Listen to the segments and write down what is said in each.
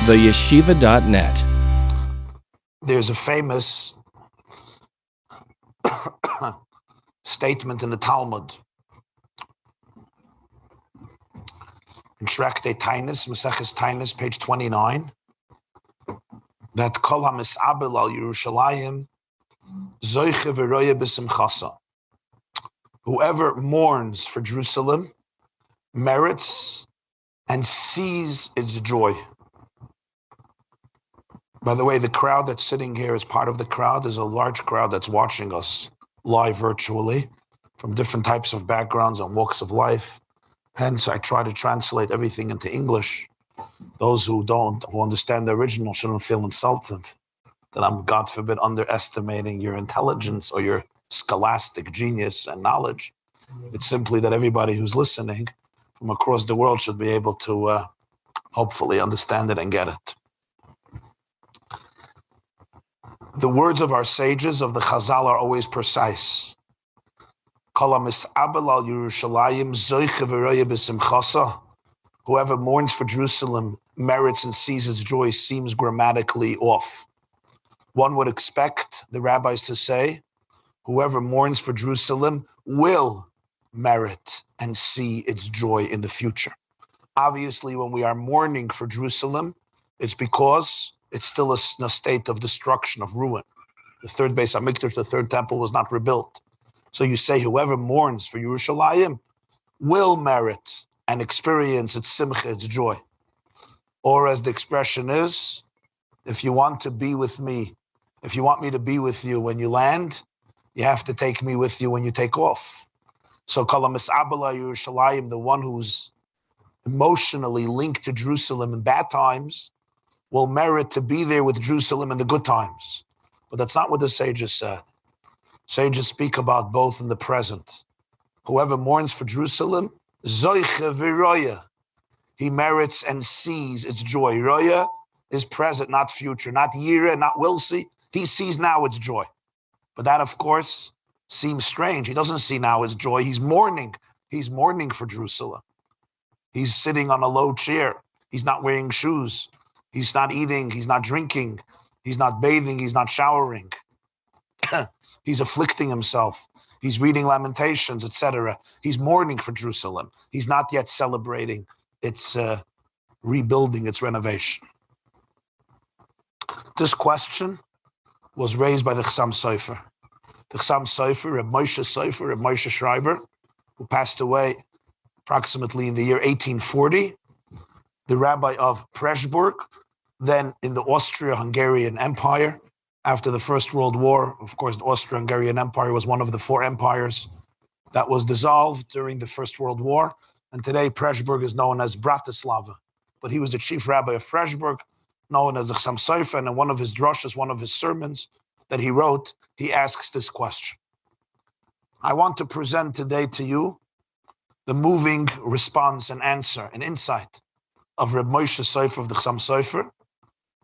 theyeshiva.net. There's a famous statement in the Talmud in Tractate Tainus, Maseches Tainus, page 29, that Kol HaMis'abel al Yerushalayim zoiche v'roye b'simchasa. Whoever mourns for Jerusalem merits and sees its joy. By the way, the crowd that's sitting here as part of the crowd is a large crowd that's watching us live virtually from different types of backgrounds and walks of life. Hence, I try to translate everything into English. Those who understand the original shouldn't feel insulted that I'm, God forbid, underestimating your intelligence or your scholastic genius and knowledge. It's simply that everybody who's listening from across the world should be able to hopefully understand it and get it. The words of our sages of the Chazal are always precise. Kol HaMis'abel al Yerushalayim zoiche v'roye b'simchasa. Whoever mourns for Jerusalem merits and sees its joy seems grammatically off. One would expect the rabbis to say, whoever mourns for Jerusalem will merit and see its joy in the future. Obviously, when we are mourning for Jerusalem, it's because it's still in a state of destruction, of ruin. The third Beis HaMikdash, the third temple, was not rebuilt. So you say whoever mourns for Yerushalayim will merit and experience its simcha, its joy. Or as the expression is, if you want to be with me, if you want me to be with you when you land, you have to take me with you when you take off. So Kol HaMis'abel al Yerushalayim, the one who's emotionally linked to Jerusalem in bad times, will merit to be there with Jerusalem in the good times. But that's not what the sages said. Sages speak about both in the present. Whoever mourns for Jerusalem, zoiche v'roya, he merits and sees its joy. Roya is present, not future, not yira, not will see. He sees now its joy. But that, of course, seems strange. He doesn't see now his joy. He's mourning. He's mourning for Jerusalem. He's sitting on a low chair. He's not wearing shoes. He's not eating. He's not drinking. He's not bathing. He's not showering. He's afflicting himself. He's reading Lamentations, etc. He's mourning for Jerusalem. He's not yet celebrating its rebuilding, its renovation. This question was raised by the Chassam Sofer. The Chassam Sofer, Reb Moshe Schreiber, who passed away approximately in the year 1840, the rabbi of Pressburg, then in the Austro-Hungarian Empire. After the First World War, of course, the Austro-Hungarian Empire was one of the four empires that was dissolved during the First World War. And today, Pressburg is known as Bratislava. But he was the chief rabbi of Pressburg, known as the Chassam Sofer, and in one of his drushes, one of his sermons that he wrote, he asks this question. I want to present today to you the moving response and answer and insight of Reb Moshe Sofer of the Chassam Sofer,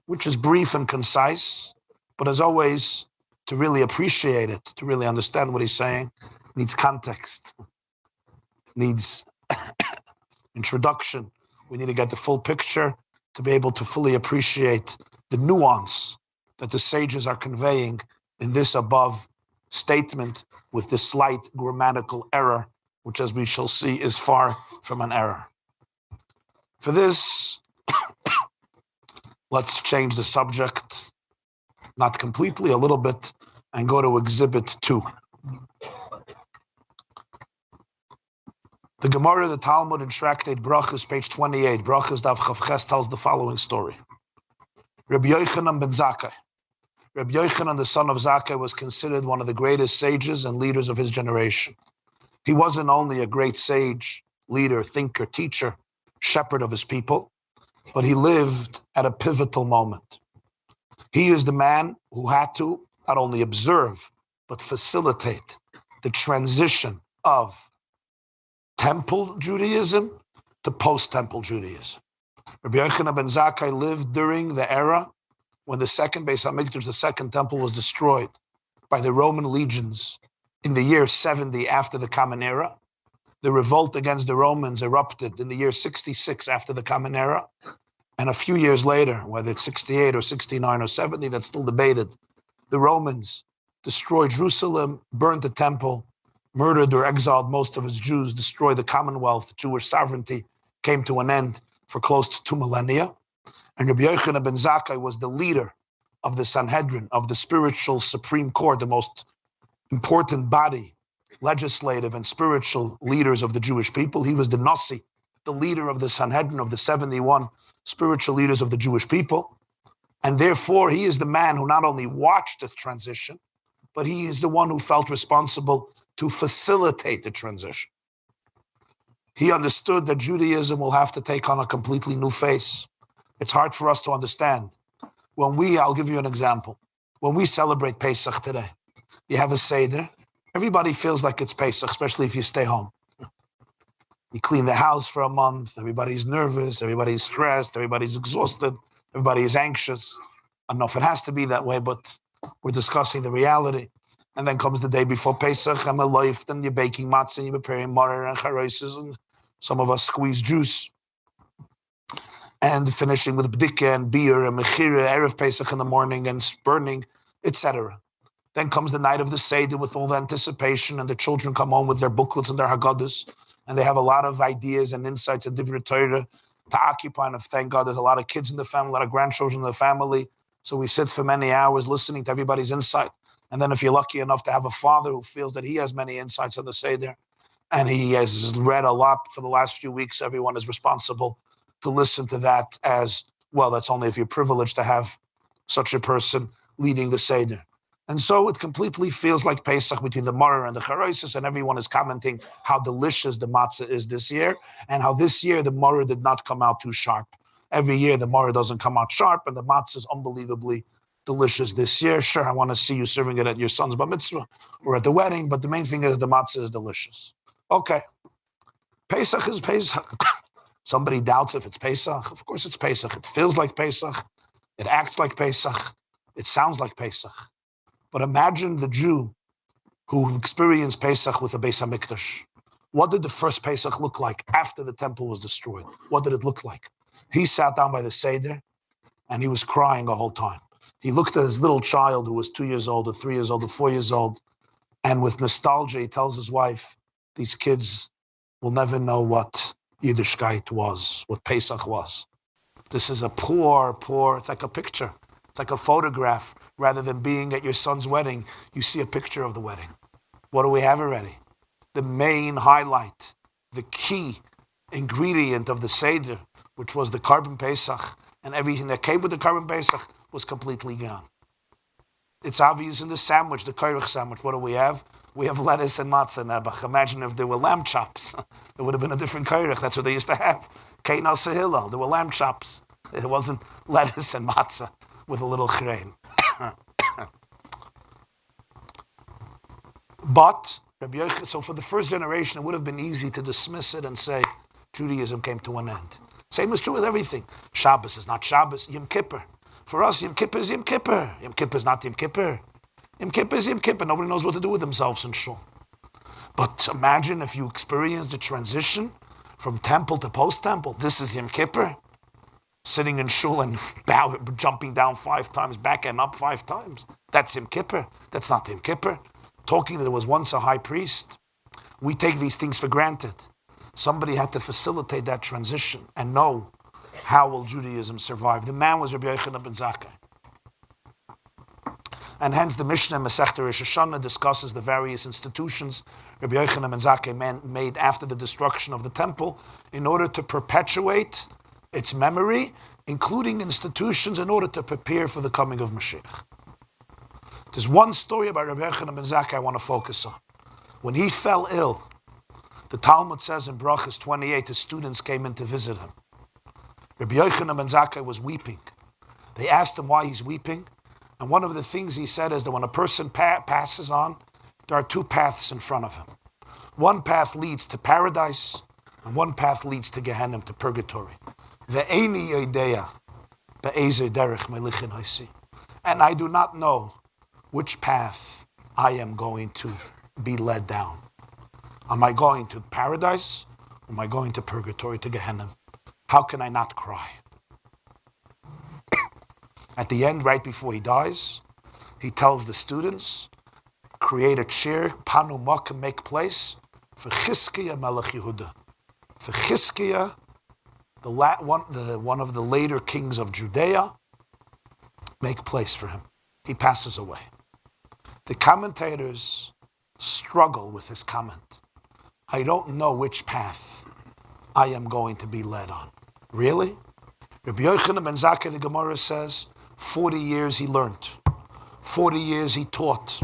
which is brief and concise, but as always, to really appreciate it, to really understand what he's saying, needs context, needs introduction. We need to get the full picture to be able to fully appreciate the nuance that the sages are conveying in this above statement with this slight grammatical error, which, as we shall see, is far from an error. For this, let's change the subject, not completely, a little bit, and go to Exhibit 2. The Gemara, the Talmud, in Tractate Brachas, page 28, Brachas Daf Chavches, tells the following story. Rabbi Yochanan ben Zakkai. Rabbi Yochanan, the son of Zakkai, was considered one of the greatest sages and leaders of his generation. He wasn't only a great sage, leader, thinker, teacher, shepherd of his people, but he lived at a pivotal moment. He is the man who had to not only observe, but facilitate the transition of Temple Judaism to post-Temple Judaism. Rabbi Yochanan ben Zakkai lived during the era when the second Beis HaMikdash, the second temple, was destroyed by the Roman legions in the year 70 after the Common Era. The revolt against the Romans erupted in the year 66 after the Common Era. And a few years later, whether it's 68 or 69 or 70, that's still debated, the Romans destroyed Jerusalem, burned the temple, murdered or exiled most of its Jews, destroyed the Commonwealth. Jewish sovereignty came to an end for close to 2 millennia. And Rabbi Yochanan ben Zakkai was the leader of the Sanhedrin, of the spiritual Supreme Court, the most important body, legislative and spiritual leaders of the Jewish people. He was the Nasi, the leader of the Sanhedrin, of the 71 spiritual leaders of the Jewish people. And therefore, he is the man who not only watched the transition, but he is the one who felt responsible to facilitate the transition. He understood that Judaism will have to take on a completely new face. It's hard for us to understand. I'll give you an example. When we celebrate Pesach today, you have a Seder. Everybody feels like it's Pesach, especially if you stay home. You clean the house for a month. Everybody's nervous. Everybody's stressed. Everybody's exhausted. Everybody is anxious. I don't know if it has to be that way, but we're discussing the reality. And then comes the day before Pesach, and and you're baking matzah, and you're preparing marer and charoises, and some of us squeeze juice. And finishing with bdika and beer and mechira, Erev Pesach in the morning, and burning, etc. Then comes the night of the Seder with all the anticipation, and the children come home with their booklets and their Haggadahs, and they have a lot of ideas and insights and Divrei Torah to occupy. And thank God there's a lot of kids in the family, a lot of grandchildren in the family. So we sit for many hours listening to everybody's insight. And then if you're lucky enough to have a father who feels that he has many insights on the Seder, and he has read a lot for the last few weeks, everyone is responsible to listen to that as well. That's only if you're privileged to have such a person leading the Seder. And so it completely feels like Pesach between the Marer and the Charoises, and everyone is commenting how delicious the matzah is this year, and how this year the Marer did not come out too sharp. Every year the Marer doesn't come out sharp, and the matzah is unbelievably delicious this year. Sure, I want to see you serving it at your son's bar mitzvah or at the wedding, but the main thing is the matzah is delicious. Okay, Pesach is Pesach. Somebody doubts if it's Pesach. Of course it's Pesach. It feels like Pesach. It acts like Pesach. It sounds like Pesach. But imagine the Jew who experienced Pesach with the Beis HaMikdash. What did the first Pesach look like after the temple was destroyed? What did it look like? He sat down by the Seder and he was crying the whole time. He looked at his little child who was 2 years old or 3 years old or 4 years old, and with nostalgia he tells his wife, these kids will never know what Yiddishkeit was, what Pesach was. This is a poor, it's like a picture. It's like a photograph. Rather than being at your son's wedding, you see a picture of the wedding. What do we have already? The main highlight, the key ingredient of the Seder, which was the Korban Pesach, and everything that came with the Korban Pesach was completely gone. It's obvious in the sandwich, the Kairach sandwich. What do we have? We have lettuce and matzah nebach. Imagine if there were lamb chops. It would have been a different Kairach. That's what they used to have. Kein al sehilal. There were lamb chops. It wasn't lettuce and matzah with a little chrein. But Rabbi Yochanan, so for the first generation, it would have been easy to dismiss it and say Judaism came to an end. Same is true with everything. Shabbos is not Shabbos. Yom Kippur. For us, Yom Kippur is Yom Kippur. Yom Kippur is not Yom Kippur. Yom Kippur is Yom Kippur. Nobody knows what to do with themselves in shul. But imagine if you experienced the transition from temple to post-temple. This is Yom Kippur. Sitting in shul and jumping down 5 times, back and up 5 times. That's Yom Kippur. That's not Yom Kippur. Talking that there was once a high priest. We take these things for granted. Somebody had to facilitate that transition and know how will Judaism survive. The man was Rabbi Yochanan ben Zakkai. And hence the Mishnah Masechta Rosh Hashanah discusses the various institutions Rabbi Yochanan ben Zakkai made after the destruction of the temple in order to perpetuate its memory, including institutions in order to prepare for the coming of Mashiach. There's one story about Rabbi Yochanan ben Zakkai I want to focus on. When he fell ill, the Talmud says in Brachas 28, his students came in to visit him. Rabbi Yochanan ben Zakkai was weeping. They asked him why he's weeping, and one of the things he said is that when a person passes on, there are 2 paths in front of him. One path leads to paradise, and one path leads to Gehenna, to purgatory. Ve'eni yodeya be'ezeh derech melichin haisi. And I do not know which path I am going to be led down. Am I going to paradise? Or am I going to purgatory, to Gehenna? How can I not cry? At the end, right before he dies, he tells the students, create a chair, panu makom, make place for Chizkiah Melech Yehuda. For Chizkiah, one of the later kings of Judea, make place for him. He passes away. The commentators struggle with this comment. I don't know which path I am going to be led on. Really? Rabbi Yochanan ben Zakkai, the Gemara says, 40 years he learned. 40 years he taught.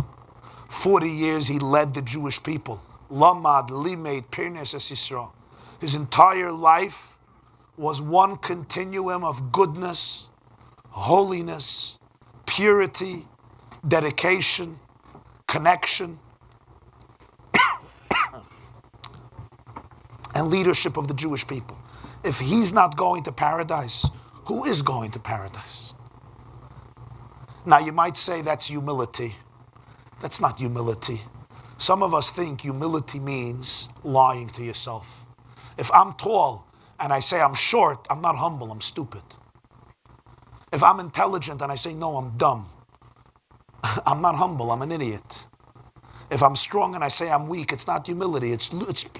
40 years he led the Jewish people. Lamad, Limed, Pirnes es Yisrael. His entire life was one continuum of goodness, holiness, purity, dedication, connection, and leadership of the Jewish people. If he's not going to paradise, who is going to paradise? Now you might say that's humility. That's not humility. Some of us think humility means lying to yourself. If I'm tall and I say I'm short, I'm not humble, I'm stupid. If I'm intelligent and I say no, I'm dumb, I'm not humble, I'm an idiot. If I'm strong and I say I'm weak, it's not humility, it's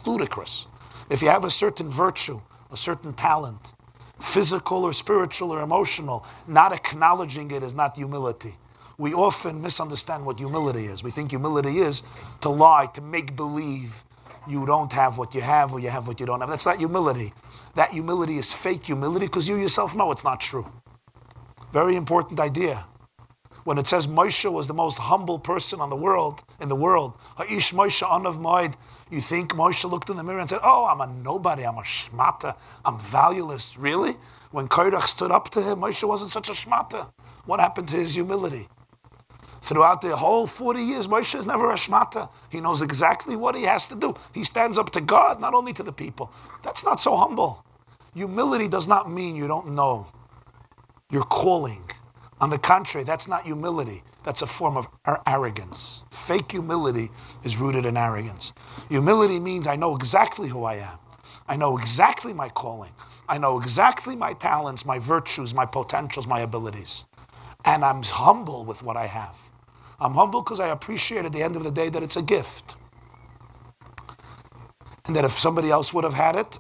ludicrous. If you have a certain virtue, a certain talent, physical or spiritual or emotional, not acknowledging it is not humility. We often misunderstand what humility is. We think humility is to lie, to make believe you don't have what you have or you have what you don't have. That's not humility. That humility is fake humility because you yourself know it's not true. Very important idea. When it says Moshe was the most humble person in the world, Ha'ish Moshe anav moed, you think Moshe looked in the mirror and said, oh, I'm a nobody, I'm a shmata, I'm valueless. Really? When Korach stood up to him, Moshe wasn't such a shmata. What happened to his humility? Throughout the whole 40 years, Moshe is never a shmata. He knows exactly what he has to do. He stands up to God, not only to the people. That's not so humble. Humility does not mean you don't know your calling. On the contrary, that's not humility. That's a form of arrogance. Fake humility is rooted in arrogance. Humility means I know exactly who I am. I know exactly my calling. I know exactly my talents, my virtues, my potentials, my abilities. And I'm humble with what I have. I'm humble because I appreciate at the end of the day that it's a gift. And that if somebody else would have had it,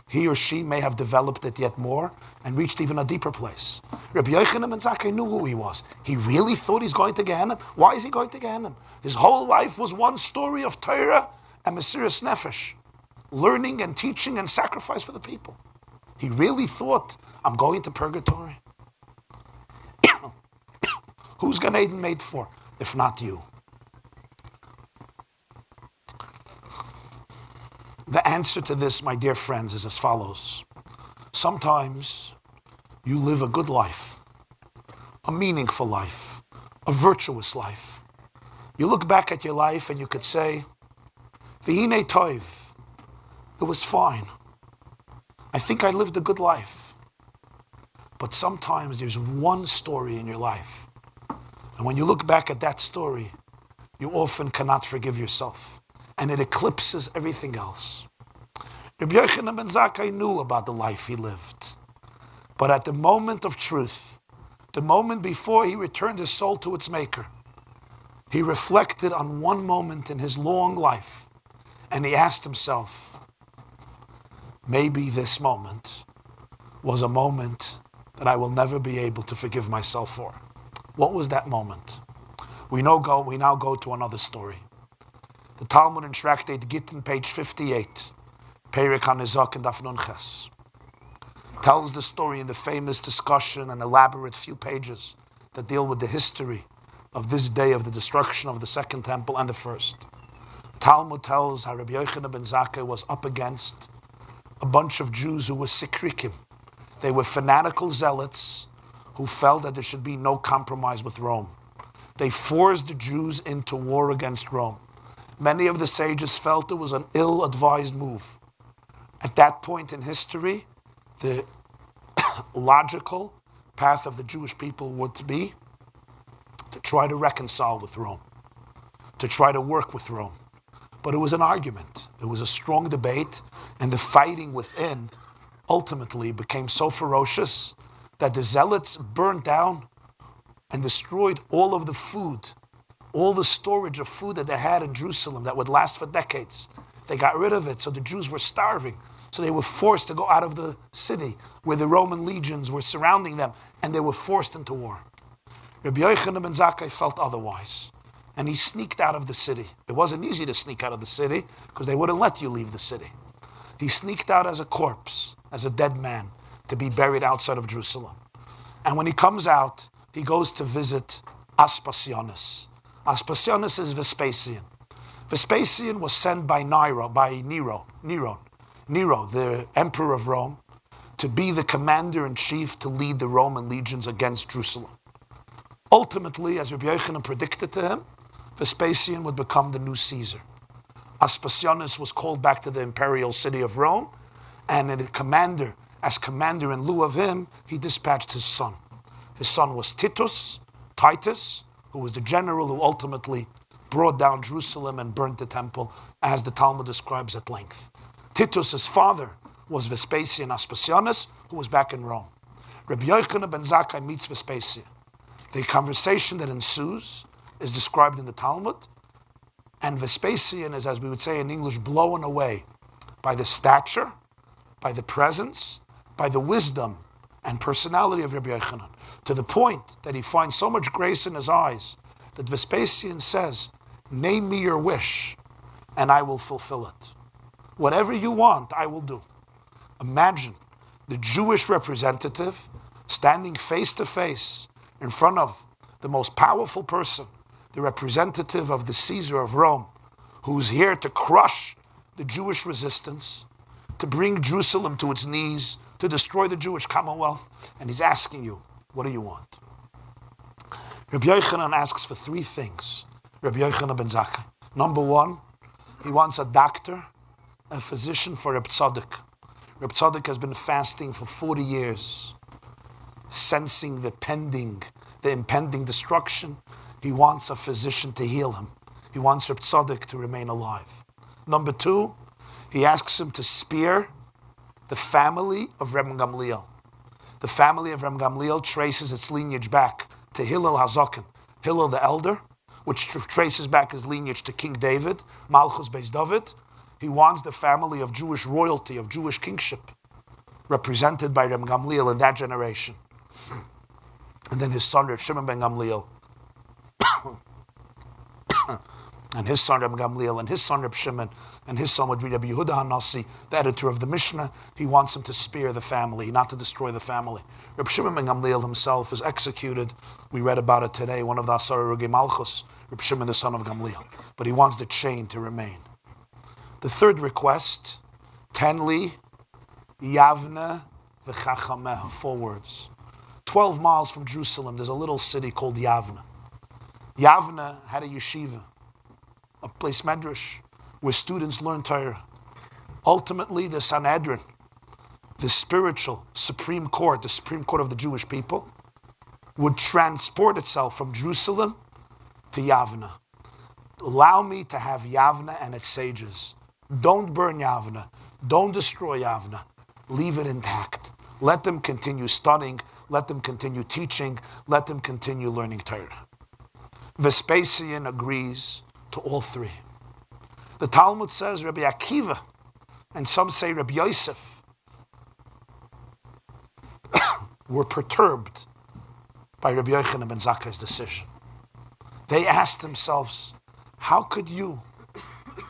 he or she may have developed it yet more and reached even a deeper place. Rabbi Yochanan ben Zakkai knew who he was. He really thought he's going to Gehenna. Why is he going to Gehenna? His whole life was one story of Torah and Mesiras Nefesh, learning and teaching and sacrifice for the people. He really thought, I'm going to purgatory. Who's Gan Eden made for, if not you? The answer to this, my dear friends, is as follows. Sometimes you live a good life, a meaningful life, a virtuous life. You look back at your life and you could say, V'hinei toiv, it was fine. I think I lived a good life. But sometimes there's one story in your life. And when you look back at that story, you often cannot forgive yourself. And it eclipses everything else. Rabbi Yochanan ben Zakkai knew about the life he lived. But at the moment of truth, the moment before he returned his soul to its maker, he reflected on one moment in his long life. And he asked himself, maybe this moment was a moment that I will never be able to forgive myself for. What was that moment? We now go to another story. The Talmud in Tractate Gittin, page 58, Perek HaNizak and Daf Nun Ches, tells the story in the famous discussion and elaborate few pages that deal with the history of this day of the destruction of the second temple and the first. Talmud tells how Rabbi Yochanan ben Zakkai was up against a bunch of Jews who were sikrikim. They were fanatical zealots who felt that there should be no compromise with Rome. They forced the Jews into war against Rome. Many of the sages felt it was an ill-advised move. At that point in history, the logical path of the Jewish people would be to try to reconcile with Rome, to try to work with Rome. But it was an argument. It was a strong debate, and the fighting within ultimately became so ferocious that the zealots burned down and destroyed all of the food, all the storage of food that they had in Jerusalem that would last for decades. They got rid of it, so the Jews were starving. So they were forced to go out of the city where the Roman legions were surrounding them, and they were forced into war. Rabbi Yochanan ben Zakkai felt otherwise, and he sneaked out of the city. It wasn't easy to sneak out of the city because they wouldn't let you leave the city. He sneaked out as a corpse, as a dead man, to be buried outside of Jerusalem. And when he comes out, he goes to visit Aspasionis. Aspasionis is Vespasian. Vespasian was sent by Nero, the emperor of Rome, to be the commander-in-chief to lead the Roman legions against Jerusalem. Ultimately, as Rabbi Yochanan predicted to him, Vespasian would become the new Caesar. Aspasionis was called back to the imperial city of Rome, and as commander in lieu of him, he dispatched his son. His son was Titus, who was the general who ultimately brought down Jerusalem and burnt the temple, as the Talmud describes at length. Titus's father was Vespasian Aspasionis, who was back in Rome. Rabbi Yochanan ben Zakkai meets Vespasian. The conversation that ensues is described in the Talmud, and Vespasian is, as we would say in English, blown away by the stature, by the presence, by the wisdom and personality of Rabbi Yochanan, to the point that he finds so much grace in his eyes that Vespasian says, "Name me your wish, and I will fulfill it. Whatever you want, I will do." Imagine the Jewish representative standing face to face in front of the most powerful person, the representative of the Caesar of Rome, who's here to crush the Jewish resistance, to bring Jerusalem to its knees, to destroy the Jewish Commonwealth, and he's asking you, what do you want? Rabbi Yochanan asks for three things, Rabbi Yochanan ben Zakkai. Number one, he wants a doctor, a physician for Reb Tzadok. Reb Tzadok has been fasting for 40 years, sensing the impending destruction. He wants a physician to heal him. He wants Reb Tzadok to remain alive. Number two, he asks him to spare the family of Reb Gamliel. The family of Reb Gamliel traces its lineage back to Hillel HaZaken, Hillel the elder, which traces back his lineage to King David, Malchus Beis David. He wants the family of Jewish royalty, of Jewish kingship, represented by Reb Gamliel in that generation. And then his son, Reb Shimon ben Gamliel, and his son Reb Gamliel, and his son Reb Shimon, and his son would be Rabbi Yehuda HaNasi, the editor of the Mishnah. He wants him to spare the family, not to destroy the family. Reb Shimon ben Gamliel himself is executed. We read about it today, one of the Asar Rugi Malchus, Reb Shimon the son of Gamliel. But he wants the chain to remain. The third request, Tenli, Yavne, V'chachameh, 4 words. 12 miles from Jerusalem, there's a little city called Yavne. Yavne had a yeshiva, a place medrash, where students learn Torah. Ultimately, the Sanhedrin, the spiritual Supreme Court, the Supreme Court of the Jewish people, would transport itself from Jerusalem to Yavne. Allow me to have Yavne and its sages. Don't burn Yavne. Don't destroy Yavne. Leave it intact. Let them continue studying. Let them continue teaching. Let them continue learning Torah. Vespasian agrees to all three. The Talmud says Rabbi Akiva, and some say Rabbi Yosef, were perturbed by Rabbi Yochanan ben Zakkai's decision. They asked themselves, how could you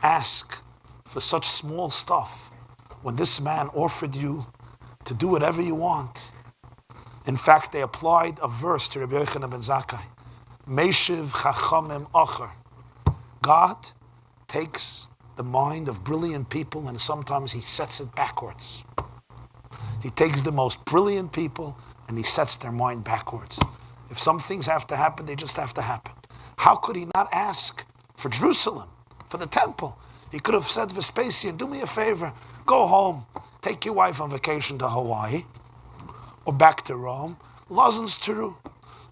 ask for such small stuff when this man offered you to do whatever you want? In fact, they applied a verse to Rabbi Yochanan ben Zakkai. Meshiv chachamim acher. God takes the mind of brilliant people and sometimes he sets it backwards. He takes the most brilliant people and he sets their mind backwards. If some things have to happen, they just have to happen. How could he not ask for Jerusalem, for the temple? He could have said, Vespasian, do me a favor, go home, take your wife on vacation to Hawaii or back to Rome. Lozens Teru.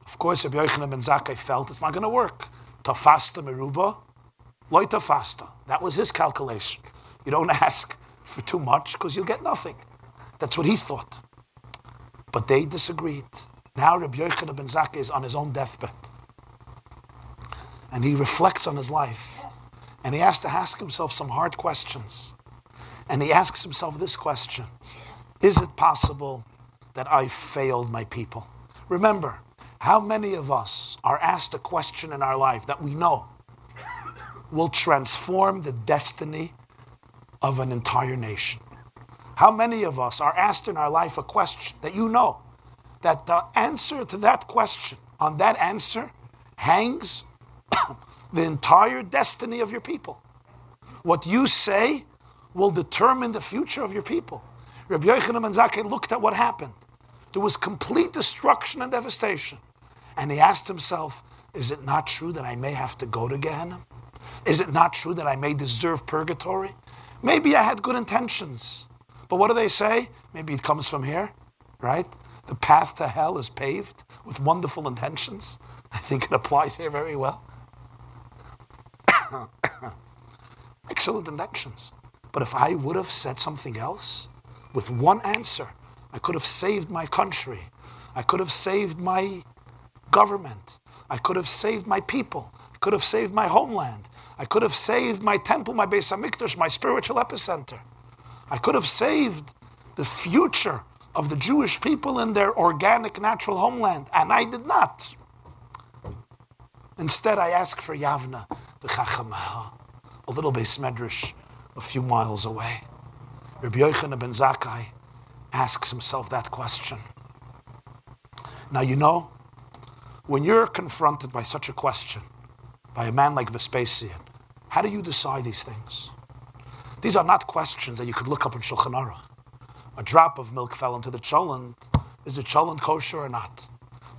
Of course, Rabbi Yochanan ben Zakkai felt it's not going to work. Tafasta meruba, loy tafasta. That was his calculation. You don't ask for too much because you'll get nothing. That's what he thought. But they disagreed. Now Rabbi Yochanan ben Zakkai is on his own deathbed. And he reflects on his life. And he has to ask himself some hard questions. And he asks himself this question: is it possible that I failed my people? Remember, how many of us are asked a question in our life that we know will transform the destiny of an entire nation? How many of us are asked in our life a question that you know that the answer to that question, on that answer, hangs the entire destiny of your people? What you say will determine the future of your people. Rabbi Yochanan ben Zakkai looked at what happened. There was complete destruction and devastation. And he asked himself, is it not true that I may have to go to Gehenna? Is it not true that I may deserve purgatory? Maybe I had good intentions. But what do they say? Maybe it comes from here, right? The path to hell is paved with wonderful intentions. I think it applies here very well. Excellent intentions. But if I would have said something else, with one answer, I could have saved my country. I could have saved my government. I could have saved my people. I could have saved my homeland. I could have saved my temple, my Beis HaMikdash, my spiritual epicenter. I could have saved the future of the Jewish people in their organic, natural homeland, and I did not. Instead, I asked for Yavna, the Chachamaha, a little Beis Medrash a few miles away. Rabbi Yochanan ben Zakkai asks himself that question. Now, you know, when you're confronted by such a question, by a man like Vespasian, how do you decide these things? These are not questions that you could look up in Shulchan Aruch. A drop of milk fell into the cholent. Is the cholent kosher or not?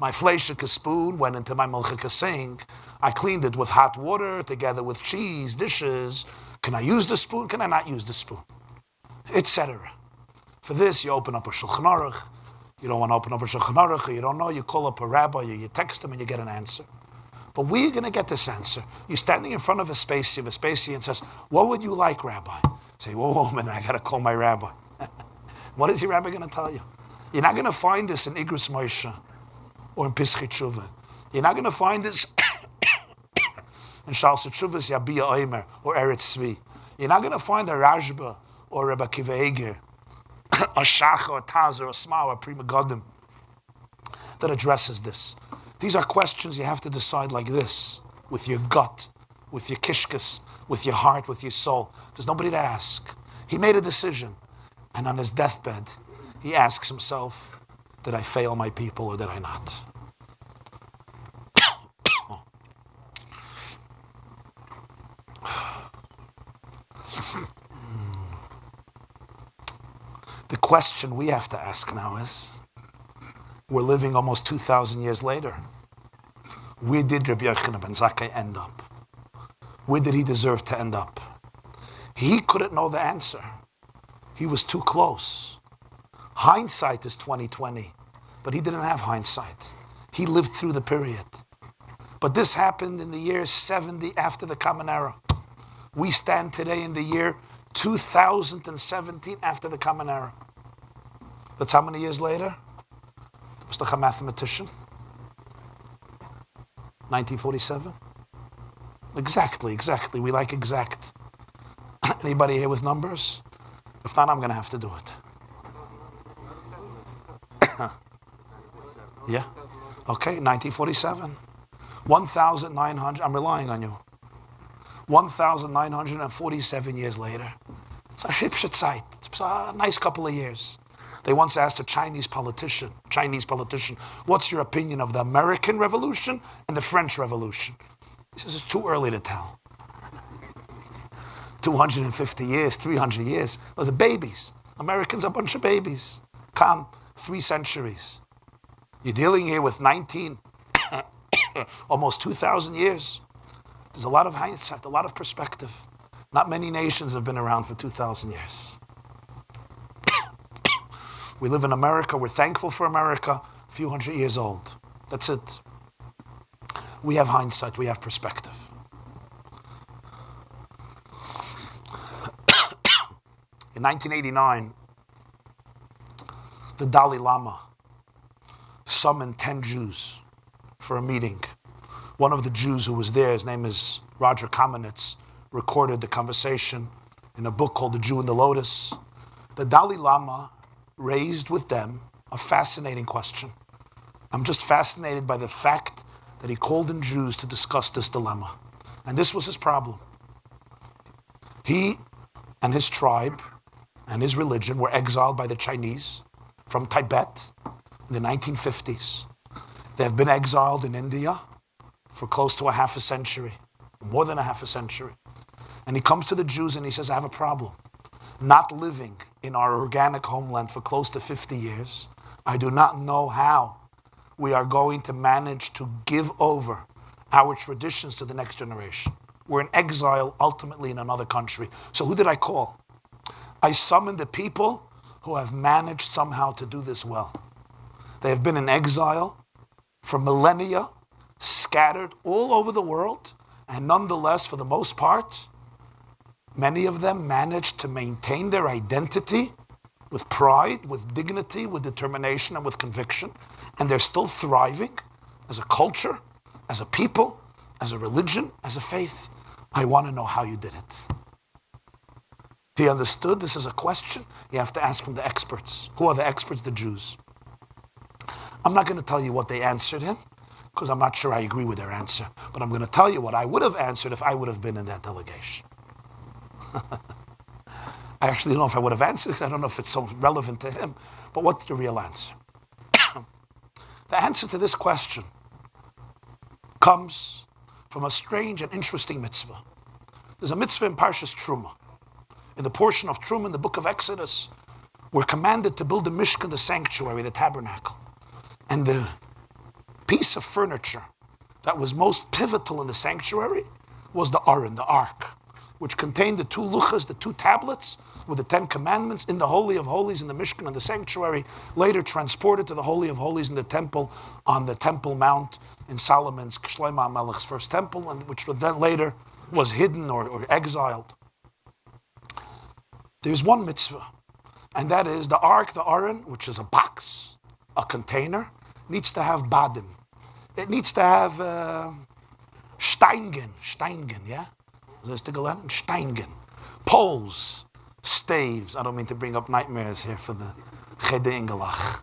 My fleishik spoon went into my milchika sink. I cleaned it with hot water together with cheese, dishes. Can I use the spoon? Can I not use the spoon? Etc. For this, you open up a Shulchan Aruch. You don't want to open up a Shulchan Aruch, or you don't know, you call up a rabbi, or you text him and you get an answer. But we're going to get this answer. You're standing in front of Vespasian says, what would you like, Rabbi? Say, whoa, man, I got to call my rabbi. What is your rabbi going to tell you? You're not going to find this in Igros Moshe or in Pischei Tshuva. You're not going to find this in Shalsa Tshuvas Yabia Omer or Eretz Tzvi. You're not going to find a Rashba or Rebbe Akiva Eiger, a Shach or a Taz or a Sma or a Prima Godim that addresses this. These are questions you have to decide like this, with your gut, with your kishkas, with your heart, with your soul. There's nobody to ask. He made a decision, and on his deathbed, he asks himself, did I fail my people or did I not? The question we have to ask now is, we're living almost 2,000 years later. Where did Rabbi Yochanan ben Zakkai end up? Where did he deserve to end up? He couldn't know the answer. He was too close. Hindsight is 20/20, but he didn't have hindsight. He lived through the period. But this happened in the year 70 after the Common Era. We stand today in the year 2017 after the Common Era. That's how many years later? Mr. a mathematician? 1947? Exactly. We like exact. Anybody here with numbers? If not, I'm going to have to do it. Yeah? Okay, 1947. 1,900, I'm relying on you. 1,947 years later. It's a hipshe Zeit. It's a nice couple of years. They once asked a Chinese politician, what's your opinion of the American Revolution and the French Revolution? He says, it's too early to tell. 250 years, 300 years. Those are babies. Americans are a bunch of babies. Come, 3 centuries. You're dealing here with 19, almost 2,000 years. There's a lot of hindsight, a lot of perspective. Not many nations have been around for 2,000 years. We live in America. We're thankful for America. A few hundred years old. That's it. We have hindsight. We have perspective. In 1989, the Dalai Lama summoned 10 Jews for a meeting. One of the Jews who was there, his name is Roger Kamenetz, recorded the conversation in a book called The Jew and the Lotus. The Dalai Lama raised with them a fascinating question. I'm just fascinated by the fact that he called in Jews to discuss this dilemma. And this was his problem. He and his tribe and his religion were exiled by the Chinese from Tibet in the 1950s. They have been exiled in India for close to a half a century, more than a half a century. And he comes to the Jews and he says, I have a problem. Not living in our organic homeland for close to 50 years, I do not know how we are going to manage to give over our traditions to the next generation. We're in exile ultimately in another country. So who did I call? I summoned the people who have managed somehow to do this well. They have been in exile for millennia, scattered all over the world, and nonetheless, for the most part, many of them managed to maintain their identity with pride, with dignity, with determination, and with conviction. And they're still thriving as a culture, as a people, as a religion, as a faith. I want to know how you did it. He understood this is a question you have to ask from the experts. Who are the experts? The Jews. I'm not going to tell you what they answered him, because I'm not sure I agree with their answer. But I'm going to tell you what I would have answered if I would have been in that delegation. I actually don't know if I would have answered, because I don't know if it's so relevant to him. But what's the real answer? The answer to this question comes from a strange and interesting mitzvah. There's a mitzvah in Parshas Truma. In the portion of Truma in the book of Exodus, we're commanded to build the Mishkan, the sanctuary, the tabernacle. And the piece of furniture that was most pivotal in the sanctuary was the Aron, the Ark, which contained the two luchas, the two tablets with the 10 commandments in the Holy of Holies in the Mishkan and the sanctuary, later transported to the Holy of Holies in the temple on the Temple Mount in Solomon's, Shlomo HaMelech's first temple, and which then later was hidden or exiled. There's one mitzvah, and that is the Ark, the Aron, which is a box, a container, needs to have badim. It needs to have Steingen, yeah? Steingen. Poles, staves. I don't mean to bring up nightmares here for the Chede Ingelach.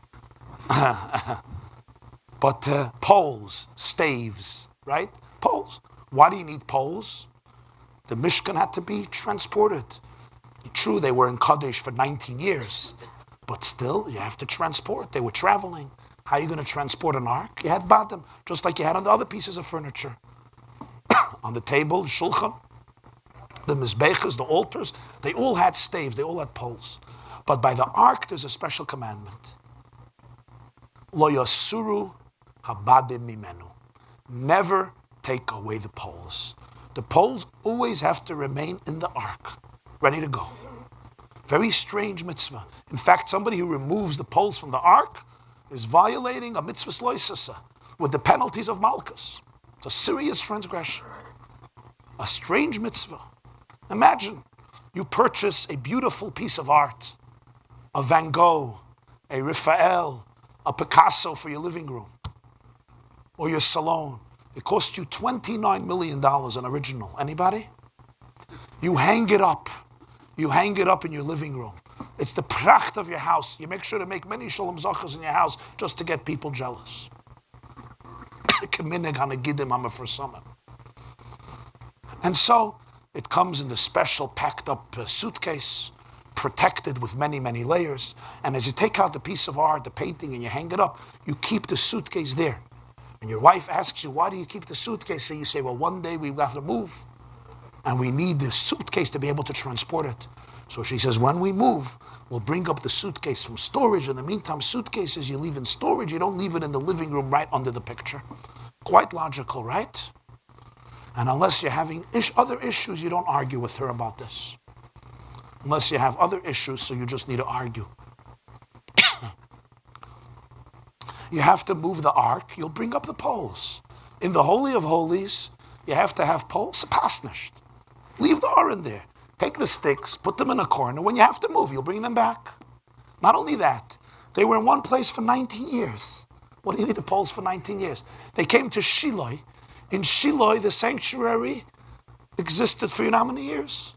But poles, staves, right? Poles. Why do you need poles? The Mishkan had to be transported. True, they were in Kadesh for 19 years, but still, you have to transport. They were traveling. How are you going to transport an ark? You had badim, just like you had on the other pieces of furniture. On the table, shulchan, the mizbechas, the altars, they all had staves, they all had poles. But by the ark, there's a special commandment. Lo yasuru habadim mimenu. Never take away the poles. The poles always have to remain in the ark, ready to go. Very strange mitzvah. In fact, somebody who removes the poles from the ark is violating a mitzvah loisasa with the penalties of malchus. It's a serious transgression. A strange mitzvah. Imagine you purchase a beautiful piece of art, a Van Gogh, a Raphael, a Picasso for your living room or your salon. It costs you $29 million an original. Anybody? You hang it up. You hang it up in your living room. It's the pracht of your house. You make sure to make many shalom zachas in your house just to get people jealous. And so it comes in the special packed up suitcase, protected with many, many layers. And as you take out the piece of art, the painting, and you hang it up, you keep the suitcase there. And your wife asks you, why do you keep the suitcase? So you say, well, one day we have to move. And we need the suitcase to be able to transport it. So she says, when we move, we'll bring up the suitcase from storage. In the meantime, suitcases you leave in storage. You don't leave it in the living room right under the picture. Quite logical, right? And unless you're having other issues, you don't argue with her about this. Unless you have other issues, so you just need to argue. You have to move the ark, you'll bring up the poles. In the Holy of Holies, you have to have poles, pasnished. Leave the Aron there. Take the sticks, put them in a corner. When you have to move, you'll bring them back. Not only that, they were in one place for 19 years. What do you need the poles for 19 years? They came to Shiloh. In Shiloh, the sanctuary existed for you know how many years?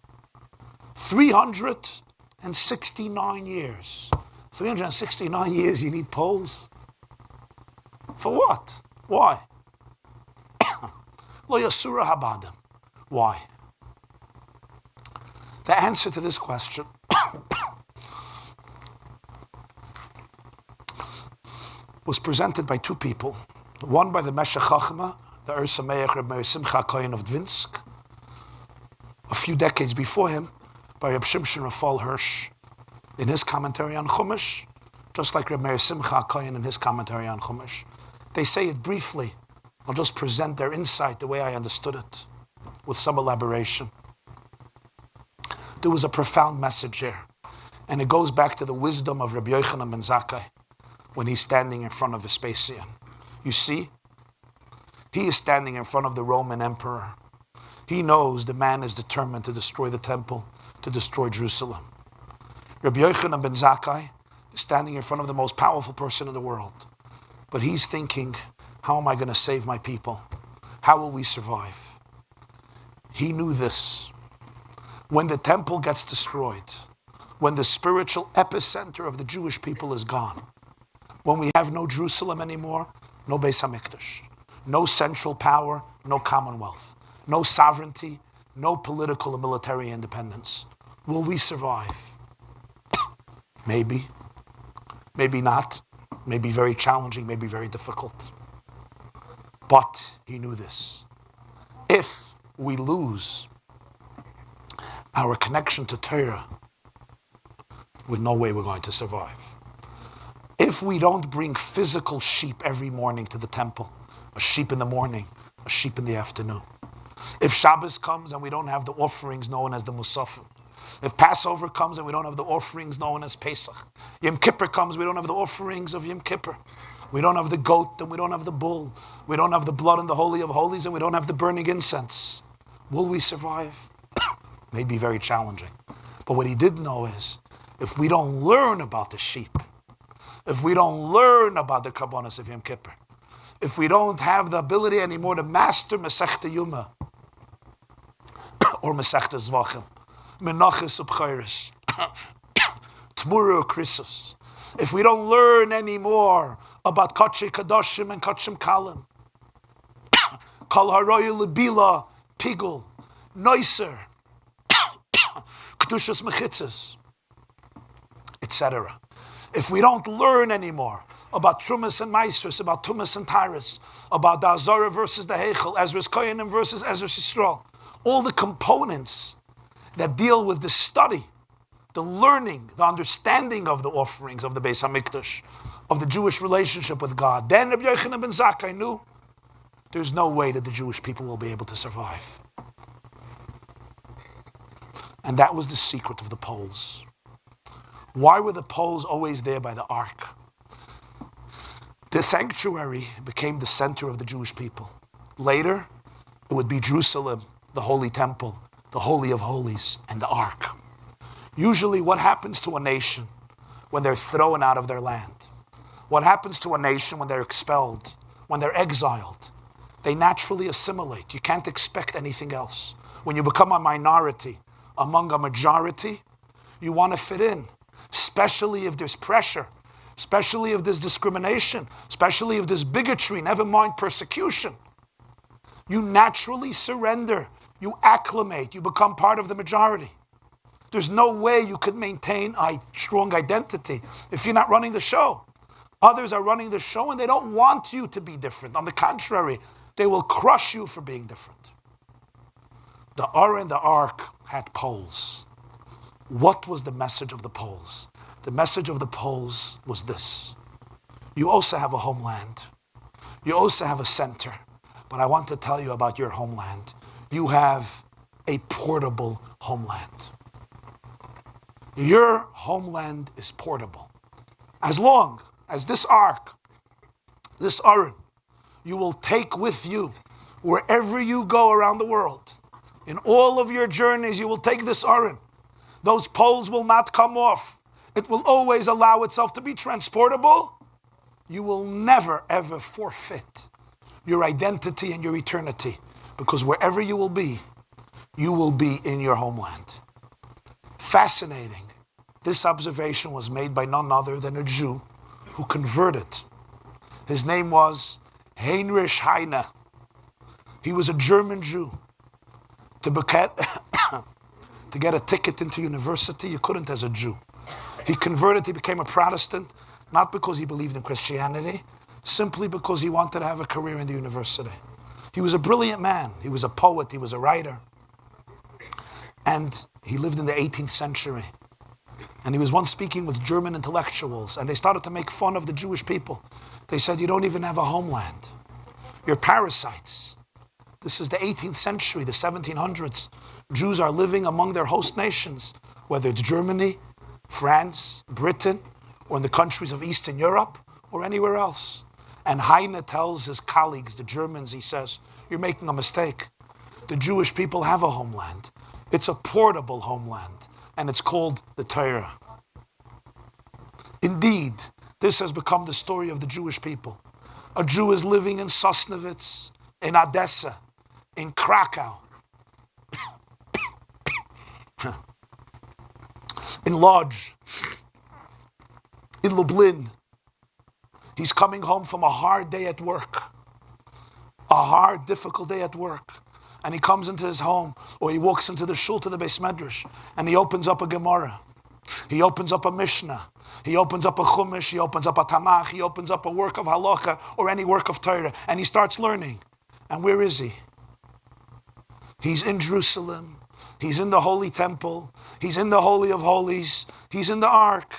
369 years. 369 years you need poles? For what? Why? Lo yasura habadim. Why? The answer to this question was presented by two people. One by the Meshech Chachma, the Ur Sameach Reb Meir Simcha Kohen of Dvinsk. A few decades before him, by Reb Shimshon Rafal Hirsch in his commentary on Chumash, just like Reb Meir Simcha Kohen in his commentary on Chumash. They say it briefly. I'll just present their insight the way I understood it, with some elaboration. There was a profound message here, and it goes back to the wisdom of Rabbi Yochanan ben Zakkai when he's standing in front of Vespasian. You see, he is standing in front of the Roman emperor. He knows the man is determined to destroy the temple, to destroy Jerusalem. Rabbi Yochanan ben Zakkai is standing in front of the most powerful person in the world. But he's thinking, how am I going to save my people? How will we survive? He knew this. When the temple gets destroyed, when the spiritual epicenter of the Jewish people is gone, when we have no Jerusalem anymore, no Beis HaMikdash, no central power, no commonwealth, no sovereignty, no political and military independence, will we survive? Maybe. Maybe not. Maybe very challenging, maybe very difficult. But he knew this. If we lose our connection to Torah, with no way we're going to survive. If we don't bring physical sheep every morning to the temple, a sheep in the morning, a sheep in the afternoon. If Shabbos comes and we don't have the offerings known as the Musafim. If Passover comes and we don't have the offerings known as Pesach. Yom Kippur comes, we don't have the offerings of Yom Kippur. We don't have the goat and we don't have the bull. We don't have the blood in the Holy of Holies and we don't have the burning incense. Will we survive? May be very challenging. But what he did know is, if we don't learn about the sheep, if we don't learn about the Karbonos of Yom Kippur, if we don't have the ability anymore to master Masechta Yuma or Masechta Zvachim, Menachos Ubchayris, Tmura Krisus, if we don't learn anymore about Kachei Kadoshim and Kachim Kalim, Kol Haroyu Lebila, Pigul, Noiser, Kedushas Mechitzas, etc. If we don't learn anymore about Trumas and Maestros, about Tumas and Tyrus, about the Azara versus the Heichel, Ezra's Koyanim versus Ezra's Yisrael, all the components that deal with the study, the learning, the understanding of the offerings of the Beis HaMikdash, of the Jewish relationship with God, then Rabbi Yochanan ben Zakkai knew there's no way that the Jewish people will be able to survive. And that was the secret of the poles. Why were the poles always there by the ark? The sanctuary became the center of the Jewish people. Later, it would be Jerusalem, the Holy Temple, the Holy of Holies, and the ark. Usually what happens to a nation when they're thrown out of their land? What happens to a nation when they're expelled, when they're exiled? They naturally assimilate. You can't expect anything else. When you become a minority among a majority, you want to fit in, especially if there's pressure, especially if there's discrimination, especially if there's bigotry, never mind persecution. You naturally surrender, you acclimate, you become part of the majority. There's no way you could maintain a strong identity if you're not running the show. Others are running the show and they don't want you to be different. On the contrary, they will crush you for being different. The Ar and the Ark had poles. What was the message of the poles? The message of the poles was this. You also have a homeland. You also have a center. But I want to tell you about your homeland. You have a portable homeland. Your homeland is portable. As long as this ark, this Aron, you will take with you wherever you go around the world. In all of your journeys, you will take this Aron. Those poles will not come off. It will always allow itself to be transportable you will never ever forfeit your identity and your eternity, because wherever you will be in your homeland. Fascinating. This observation was made by none other than a Jew who converted. His name was Heinrich Heine. He was a German Jew. To get a ticket into university, you couldn't as a Jew. He converted, he became a Protestant, not because he believed in Christianity, simply because he wanted to have a career in the university. He was a brilliant man. He was a poet, he was a writer. And he lived in the 18th century. And he was once speaking with German intellectuals, and they started to make fun of the Jewish people. They said, you don't even have a homeland. You're parasites. This is the 18th century, the 1700s. Jews are living among their host nations, whether it's Germany, France, Britain, or in the countries of Eastern Europe, or anywhere else. And Heine tells his colleagues, the Germans, he says, you're making a mistake. The Jewish people have a homeland. It's a portable homeland, and it's called the Torah. Indeed, this has become the story of the Jewish people. A Jew is living in Sosnowitz, in Odessa, in Krakow, in Lodz, in Lublin. He's coming home from a hard day at work, a hard, difficult day at work. And he comes into his home, or he walks into the shul to the Beis Medrash, and he opens up a Gemara. He opens up a Mishnah. He opens up a Chumash. He opens up a Tanakh. He opens up a work of Halacha or any work of Torah, and he starts learning. And where is he? He's in Jerusalem. He's in the Holy Temple. He's in the Holy of Holies. He's in the Ark.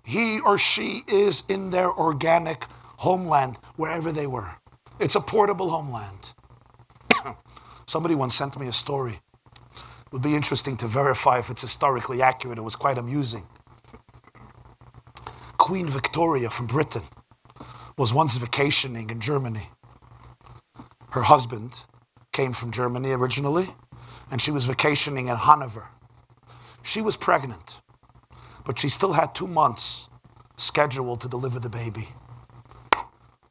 He or she is in their organic homeland, wherever they were. It's a portable homeland. Somebody once sent me a story. It would be interesting to verify if it's historically accurate. It was quite amusing. Queen Victoria from Britain was once vacationing in Germany. Her husband came from Germany originally, and she was vacationing in Hanover. She was pregnant, but she still had 2 months scheduled to deliver the baby.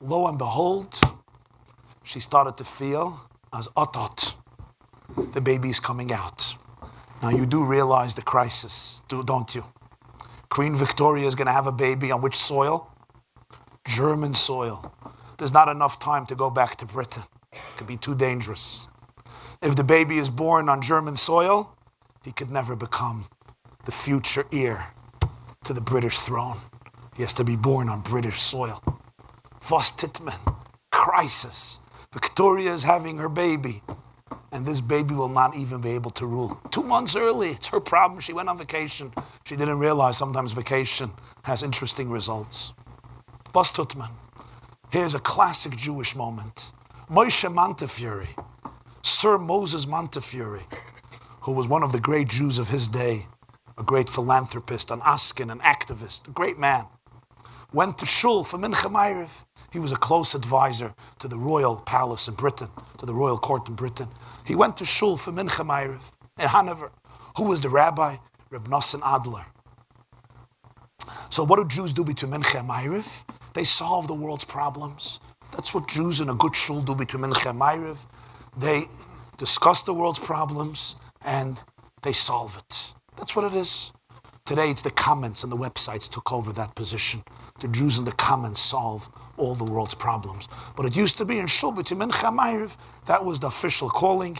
Lo and behold, she started to feel as otot, the baby is coming out. Now you do realize the crisis, don't you? Queen Victoria is going to have a baby on which soil? German soil. There's not enough time to go back to Britain. It could be too dangerous. If the baby is born on German soil, he could never become the future heir to the British throne. He has to be born on British soil. Was Titman, crisis. Victoria is having her baby, and this baby will not even be able to rule. 2 months early, it's her problem. She went on vacation. She didn't realize sometimes vacation has interesting results. Was Tutman. Here's a classic Jewish moment. Moshe Montefiore, Sir Moses Montefiore, who was one of the great Jews of his day, a great philanthropist, an askin, an activist, a great man, went to shul for Mincha Ma'ariv. He was a close advisor to the royal palace in Britain, to the royal court in Britain. He went to shul for Mincha Ma'ariv in Hanover. Who was the rabbi? Reb Nosson Adler. So what do Jews do between Mincha and Ma'ariv? They solve the world's problems. That's what Jews in a good shul do between Mincha and Ma'ariv. They discuss the world's problems and they solve it. That's what it is. Today it's the comments and the websites took over that position. The Jews in the comments solve all the world's problems. But it used to be in shul between Mincha and Ma'ariv. That was the official calling.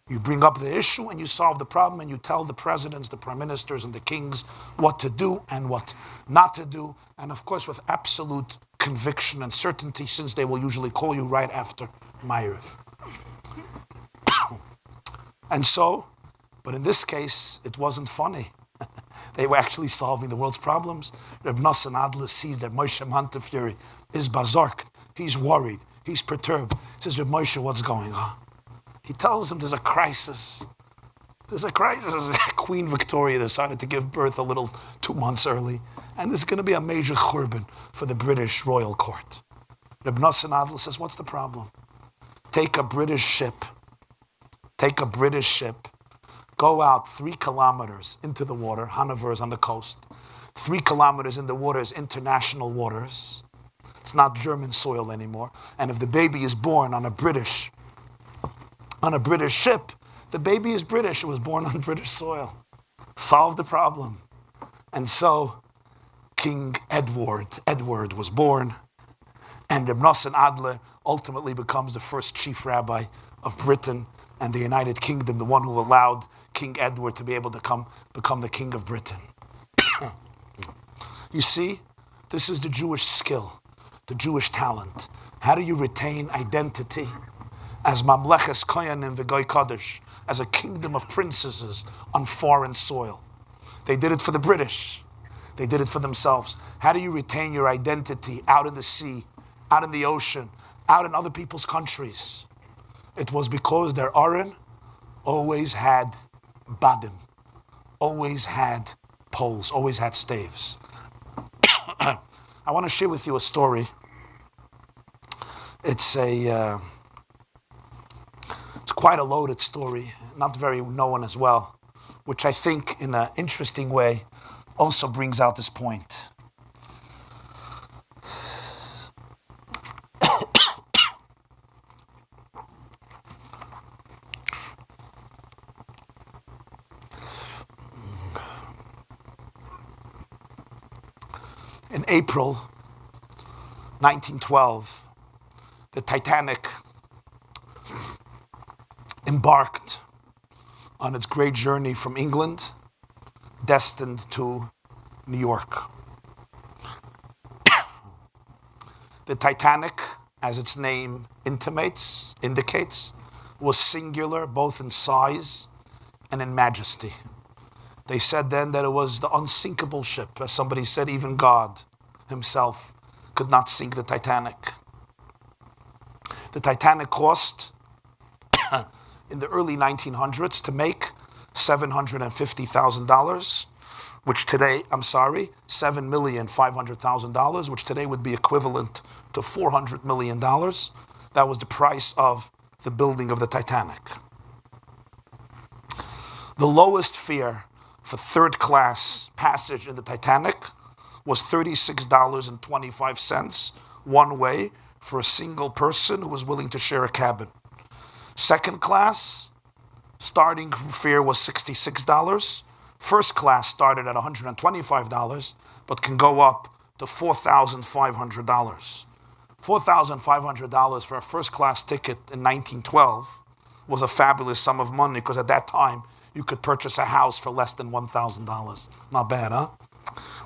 You bring up the issue and you solve the problem and you tell the presidents, the prime ministers and the kings what to do and what not to do. And of course with absolute conviction and certainty, since they will usually call you right after Ma'ariv. And so, but in this case, it wasn't funny. They were actually solving the world's problems. Reb Nosson Adler sees that Moshe Montefiore is bazarked. He's worried. He's perturbed. He says, Reb Moshe, what's going on? He tells him there's a crisis. There's a crisis. Queen Victoria decided to give birth a little 2 months early. And this is going to be a major churban for the British royal court. Reb Nosson Adler says, what's the problem? Take a British ship. Go out 3 kilometers into the water. Hanover is on the coast. 3 kilometers in the waters, international waters. It's not German soil anymore. And if the baby is born on a British ship, the baby is British. It was born on British soil. Solve the problem. And so King Edward was born, and Reb Nosson Adler ultimately becomes the first chief rabbi of Britain and the United Kingdom, the one who allowed King Edward to be able to become the king of Britain. You see, this is the Jewish skill, the Jewish talent. How do you retain identity as Mamleches Koyanim v'Goy Kodesh, as a kingdom of princesses on foreign soil? They did it for the British. They did it for themselves. How do you retain your identity out in the sea, out in the ocean, out in other people's countries? It was because their Aron always had badim, always had poles, always had staves. I want to share with you a story. It's quite a loaded story, not very known as well, which I think in an interesting way also brings out this point. In April 1912, the Titanic embarked on its great journey from England, destined to New York. The Titanic, as its name indicates, was singular both in size and in majesty. They said then that it was the unsinkable ship. As somebody said, even God himself could not sink the Titanic. The Titanic cost, in the early 1900s, to make $750,000, which today, $7,500,000, which today would be equivalent to $400 million. That was the price of the building of the Titanic. The lowest fare for third-class passage in the Titanic was $36.25 one way for a single person who was willing to share a cabin. Second class, starting fare was $66. First class started at $125, but can go up to $4,500. $4,500 for a first class ticket in 1912 was a fabulous sum of money, because at that time you could purchase a house for less than $1,000. Not bad, huh?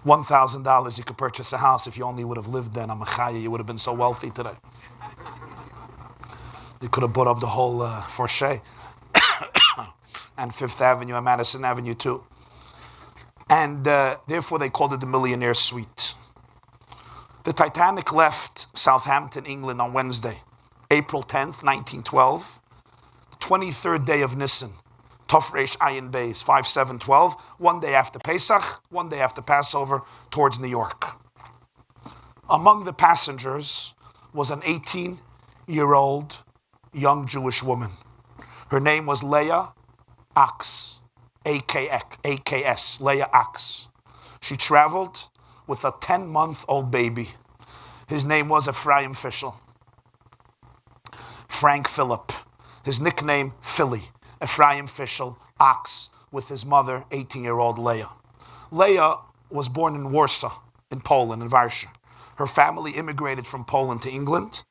$1,000 you could purchase a house. If you only would have lived then, Amachaya, you would have been so wealthy today. You could have bought up the whole Forche and Fifth Avenue and Madison Avenue too. And therefore they called it the Millionaire Suite. The Titanic left Southampton, England on Wednesday, April 10th, 1912, the 23rd day of Nisan, Tofresh Ayin Beis, 5712, one day after Pesach, one day after Passover, towards New York. Among the passengers was an 18-year-old young Jewish woman. Her name was Leah Ax, AKS, Leah Ax. She traveled with a 10-month-old baby. His name was Ephraim Fischel. Frank Phillip. His nickname, Philly. Ephraim Fischel, Ax, with his mother, 18-year-old Leah. Leah was born in Warsaw, in Poland, in Warsaw. Her family immigrated from Poland to England.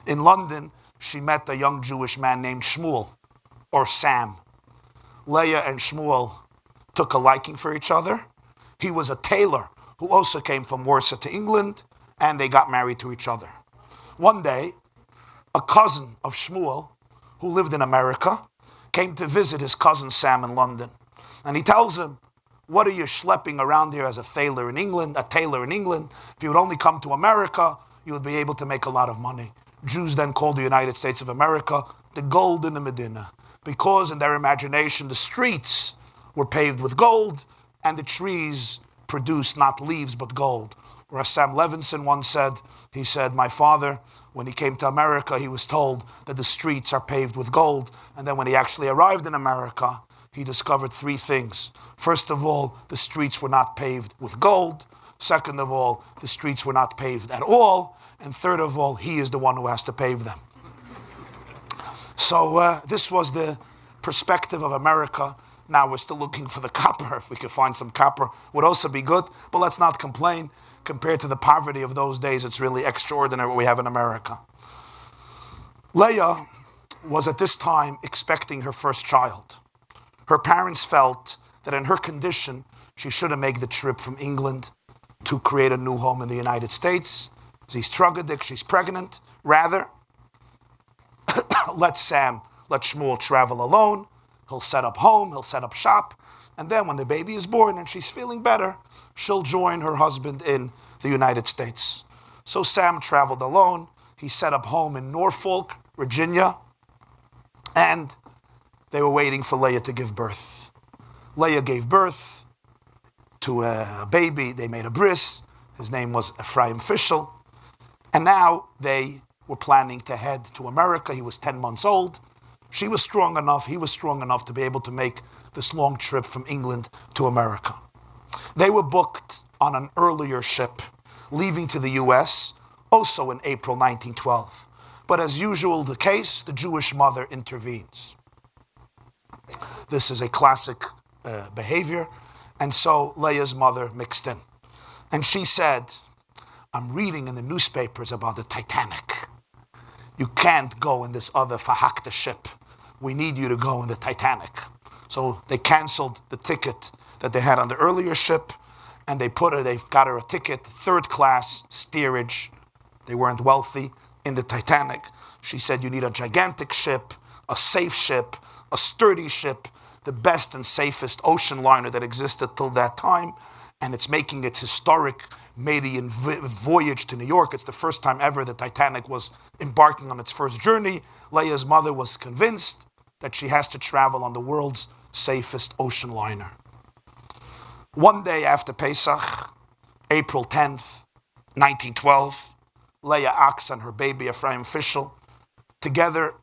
In London, she met a young Jewish man named Shmuel, or Sam. Leah and Shmuel took a liking for each other. He was a tailor who also came from Warsaw to England, and they got married to each other. One day, a cousin of Shmuel, who lived in America, came to visit his cousin Sam in London. And he tells him, "What are you schlepping around here as a tailor in England? If you would only come to America, you would be able to make a lot of money." Jews then called the United States of America the Golden Medina, because in their imagination the streets were paved with gold and the trees produced not leaves but gold. Whereas Sam Levinson once said, he said, "My father, when he came to America, he was told that the streets are paved with gold. And then when he actually arrived in America, he discovered three things. First of all, the streets were not paved with gold. Second of all, the streets were not paved at all. And third of all, he is the one who has to pave them. So this was the perspective of America. Now we're still looking for the copper. If we could find some copper, would also be good. But let's not complain. Compared to the poverty of those days, it's really extraordinary what we have in America. Leah was at this time expecting her first child. Her parents felt that in her condition, she shouldn't make the trip from England to create a new home in the United States. She's trugadik, she's pregnant. Rather, let Shmuel travel alone. He'll set up home, he'll set up shop. And then when the baby is born and she's feeling better, she'll join her husband in the United States. So Sam traveled alone. He set up home in Norfolk, Virginia. And they were waiting for Leah to give birth. Leah gave birth to a baby. They made a bris. His name was Ephraim Fischel. And now they were planning to head to America. He was 10 months old. She was strong enough, he was strong enough to be able to make this long trip from England to America. They were booked on an earlier ship, leaving to the US, also in April 1912. But as usual the case, the Jewish mother intervenes. This is a classic behavior, and so Leah's mother mixed in. And she said, I'm reading in the newspapers about the Titanic. You can't go in this other Fahakta ship. We need you to go in the Titanic. So they canceled the ticket that they had on the earlier ship, and they've got her a ticket, third class steerage. They weren't wealthy, in the Titanic. She said you need a gigantic ship, a safe ship, a sturdy ship, the best and safest ocean liner that existed till that time, and it's making its historic maiden voyage to New York. It's the first time ever the Titanic was embarking on its first journey. Leah's mother was convinced that she has to travel on the world's safest ocean liner. One day after Pesach, April 10th, 1912, Leah acts on her baby Ephraim Fischel. Together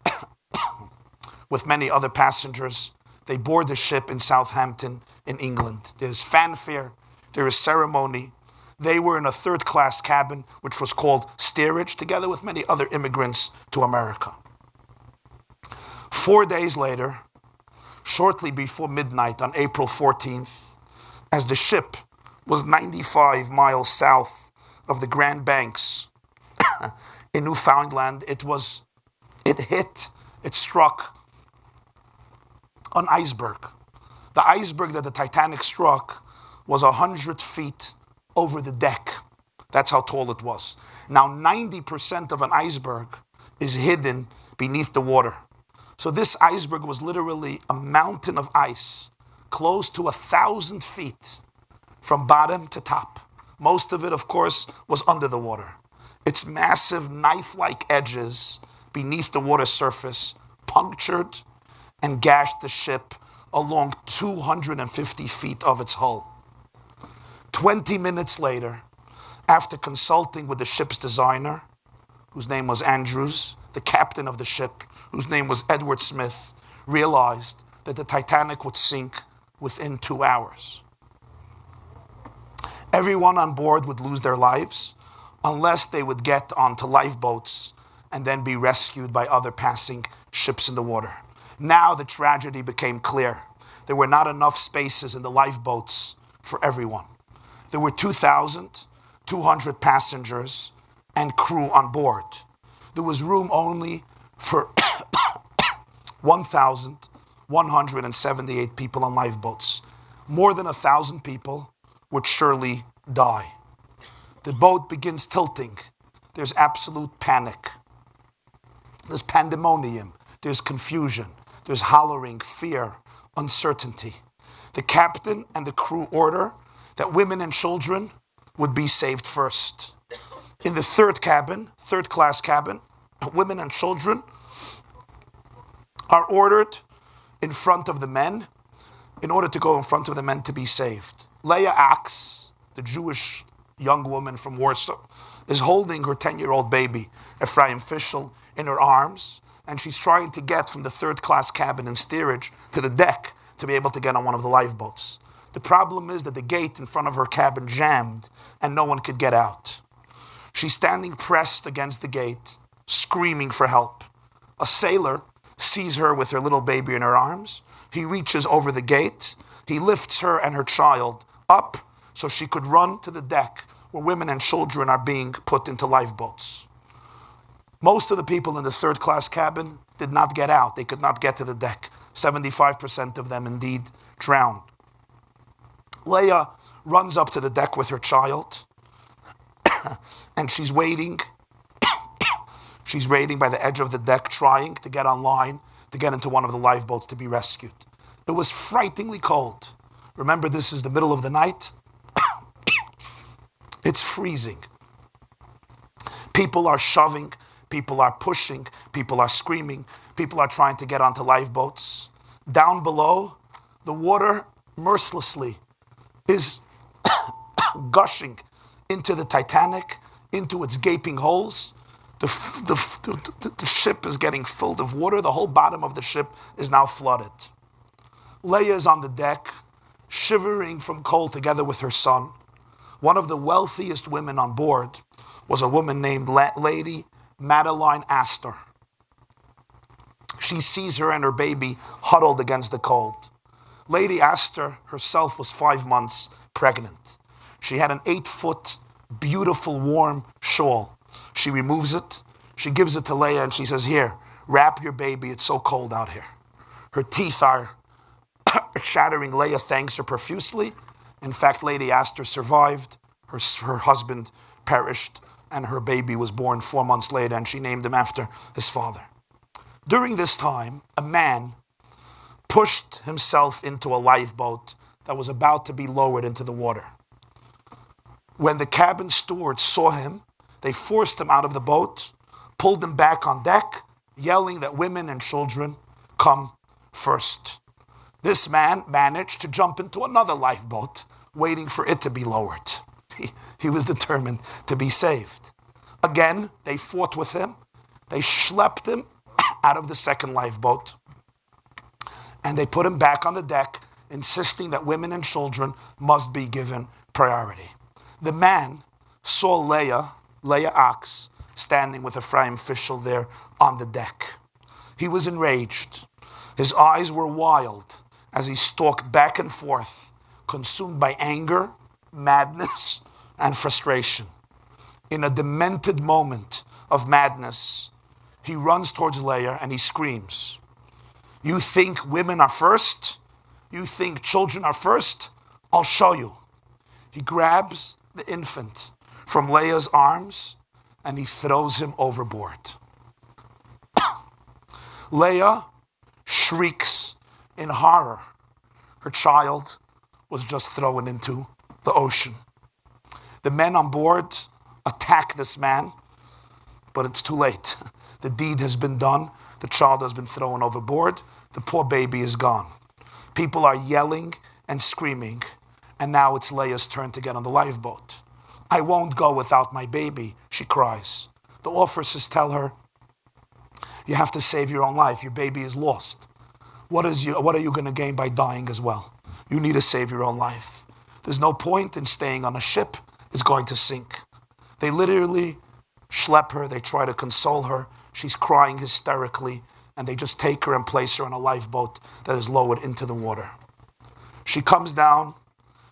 with many other passengers, they board the ship in Southampton in England. There's fanfare, there is ceremony. They were in a third-class cabin, which was called steerage, together with many other immigrants to America. 4 days later, shortly before midnight on April 14th, as the ship was 95 miles south of the Grand Banks in Newfoundland, it struck an iceberg. The iceberg that the Titanic struck was 100 feet over the deck. That's how tall it was. Now 90% of an iceberg is hidden beneath the water. So this iceberg was literally a mountain of ice, close to 1,000 feet from bottom to top. Most of it, of course, was under the water. Its massive knife-like edges beneath the water surface punctured and gashed the ship along 250 feet of its hull. 20 minutes later, after consulting with the ship's designer, whose name was Andrews, the captain of the ship, whose name was Edward Smith, realized that the Titanic would sink within 2 hours. Everyone on board would lose their lives unless they would get onto lifeboats and then be rescued by other passing ships in the water. Now the tragedy became clear. There were not enough spaces in the lifeboats for everyone. There were 2,200 passengers and crew on board. There was room only for 1,178 people on lifeboats. More than 1,000 people would surely die. The boat begins tilting. There's absolute panic. There's pandemonium. There's confusion. There's hollering, fear, uncertainty. The captain and the crew order that women and children would be saved first. In the third class cabin, women and children are ordered in front of the men in order to go in front of the men to be saved. Leah Axe, the Jewish young woman from Warsaw, is holding her 10-year-old baby, Ephraim Fischel, in her arms, and she's trying to get from the third class cabin in steerage to the deck to be able to get on one of the lifeboats. The problem is that the gate in front of her cabin jammed and no one could get out. She's standing pressed against the gate, screaming for help. A sailor sees her with her little baby in her arms. He reaches over the gate. He lifts her and her child up so she could run to the deck where women and children are being put into lifeboats. Most of the people in the third-class cabin did not get out. They could not get to the deck. 75% of them indeed drowned. Leah runs up to the deck with her child, and she's waiting. She's waiting by the edge of the deck, trying to get on line to get into one of the lifeboats to be rescued. It was frighteningly cold. Remember, this is the middle of the night. It's freezing. People are shoving, people are pushing, people are screaming, people are trying to get onto lifeboats. Down below, the water mercilessly is gushing into the Titanic, into its gaping holes. The ship is getting filled of water. The whole bottom of the ship is now flooded. Leah is on the deck, shivering from cold together with her son. One of the wealthiest women on board was a woman named Lady Madeline Astor. She sees her and her baby huddled against the cold. Lady Astor herself was 5 months pregnant. She had an 8-foot, beautiful, warm shawl. She removes it, she gives it to Leah, and she says, "Here, wrap your baby, it's so cold out here." Her teeth are shattering. Leah thanks her profusely. In fact, Lady Astor survived. Her husband perished, and her baby was born 4 months later, and she named him after his father. During this time, a man pushed himself into a lifeboat that was about to be lowered into the water. When the cabin stewards saw him, they forced him out of the boat, pulled him back on deck, yelling that women and children come first. This man managed to jump into another lifeboat, waiting for it to be lowered. He was determined to be saved. Again, they fought with him. They schlepped him out of the second lifeboat, and they put him back on the deck, insisting that women and children must be given priority. The man saw Leah Ox, standing with Ephraim Fischel there on the deck. He was enraged. His eyes were wild as he stalked back and forth, consumed by anger, madness, and frustration. In a demented moment of madness, he runs towards Leah and he screams, "You think women are first? You think children are first? I'll show you." He grabs the infant from Leah's arms and he throws him overboard. Leah shrieks in horror. Her child was just thrown into the ocean. The men on board attack this man, but it's too late. The deed has been done. The child has been thrown overboard. The poor baby is gone. People are yelling and screaming, and now it's Leah's turn to get on the lifeboat. "I won't go without my baby," she cries. The officers tell her, "You have to save your own life. Your baby is lost. What are you going to gain by dying as well? You need to save your own life. There's no point in staying on a ship. It's going to sink." They literally schlep her. They try to console her. She's crying hysterically, and they just take her and place her on a lifeboat that is lowered into the water. She comes down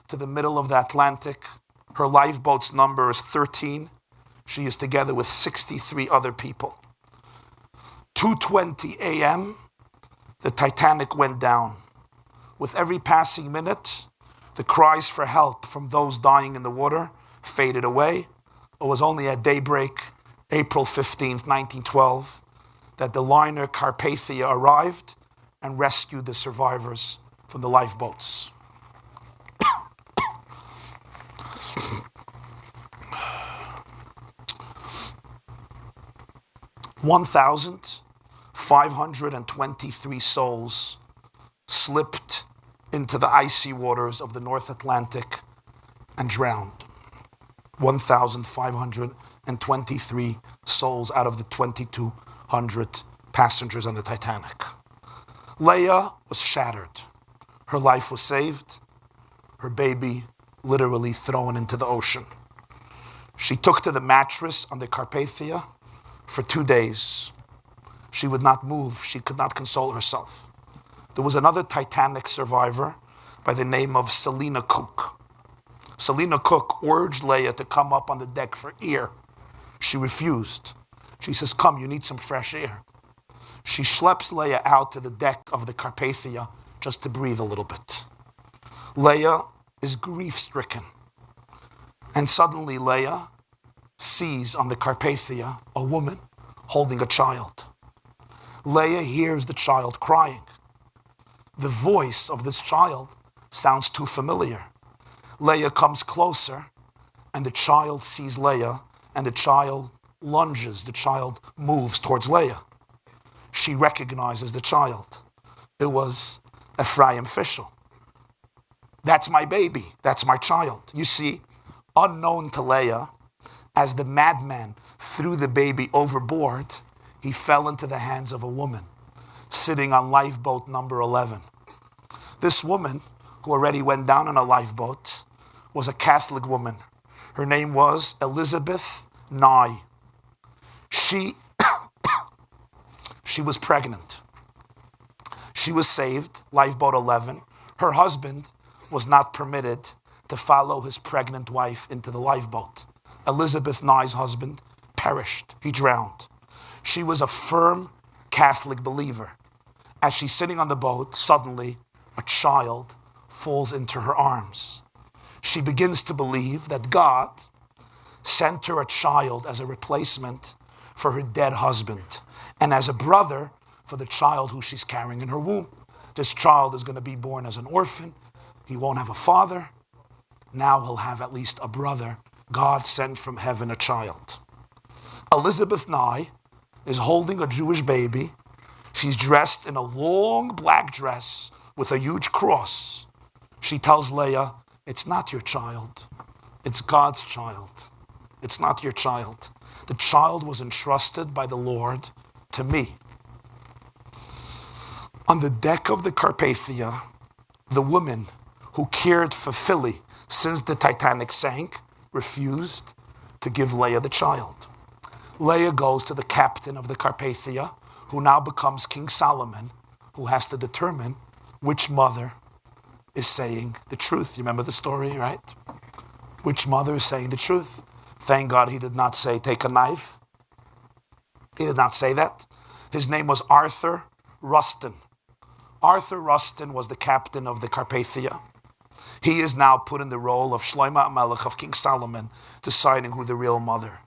to the middle of the Atlantic. Her lifeboat's number is 13. She is together with 63 other people. 2:20 a.m., the Titanic went down. With every passing minute, the cries for help from those dying in the water faded away. It was only at daybreak, April 15th, 1912, that the liner Carpathia arrived and rescued the survivors from the lifeboats. 1,523 souls slipped into the icy waters of the North Atlantic and drowned. 1,523 souls out of the 2,200 passengers on the Titanic. Leah was shattered. Her life was saved. Her baby literally thrown into the ocean. She took to the mattress on the Carpathia for 2 days. She would not move. She could not console herself. There was another Titanic survivor by the name of Selina Cook. Selina Cook urged Leah to come up on the deck for air. She refused. She says, come, you need some fresh air. She schleps Leah out to the deck of the Carpathia just to breathe a little bit. Leah is grief-stricken. And suddenly Leah sees on the Carpathia a woman holding a child. Leah hears the child crying. The voice of this child sounds too familiar. Leah comes closer, and the child sees Leah, and the child lunges. The child moves towards Leah. She recognizes the child. It was Ephraim Fischel. That's my baby. That's my child. You see, unknown to Leah, as the madman threw the baby overboard, he fell into the hands of a woman sitting on lifeboat number 11. This woman, who already went down on a lifeboat, was a Catholic woman. Her name was Elizabeth Nye. She was pregnant. She was saved, lifeboat 11. Her husband was not permitted to follow his pregnant wife into the lifeboat. Elizabeth Nye's husband perished. He drowned. She was a firm Catholic believer. As she's sitting on the boat, suddenly a child falls into her arms. She begins to believe that God sent her a child as a replacement for her dead husband and as a brother for the child who she's carrying in her womb. This child is going to be born as an orphan. He won't have a father. Now he'll have at least a brother. God sent from heaven a child. Elizabeth Nye is holding a Jewish baby. She's dressed in a long black dress with a huge cross. She tells Leah, it's not your child. It's God's child. It's not your child. The child was entrusted by the Lord to me. On the deck of the Carpathia, the woman who cared for Philly since the Titanic sank refused to give Leah the child. Leah goes to the captain of the Carpathia, who now becomes King Solomon, who has to determine which mother is saying the truth. You remember the story, right? Which mother is saying the truth? Thank God he did not say, take a knife. He did not say that. His name was Arthur Rustin. Arthur Rustin was the captain of the Carpathia. He is now put in the role of Shlomo HaMelech, of King Solomon, deciding who the real mother.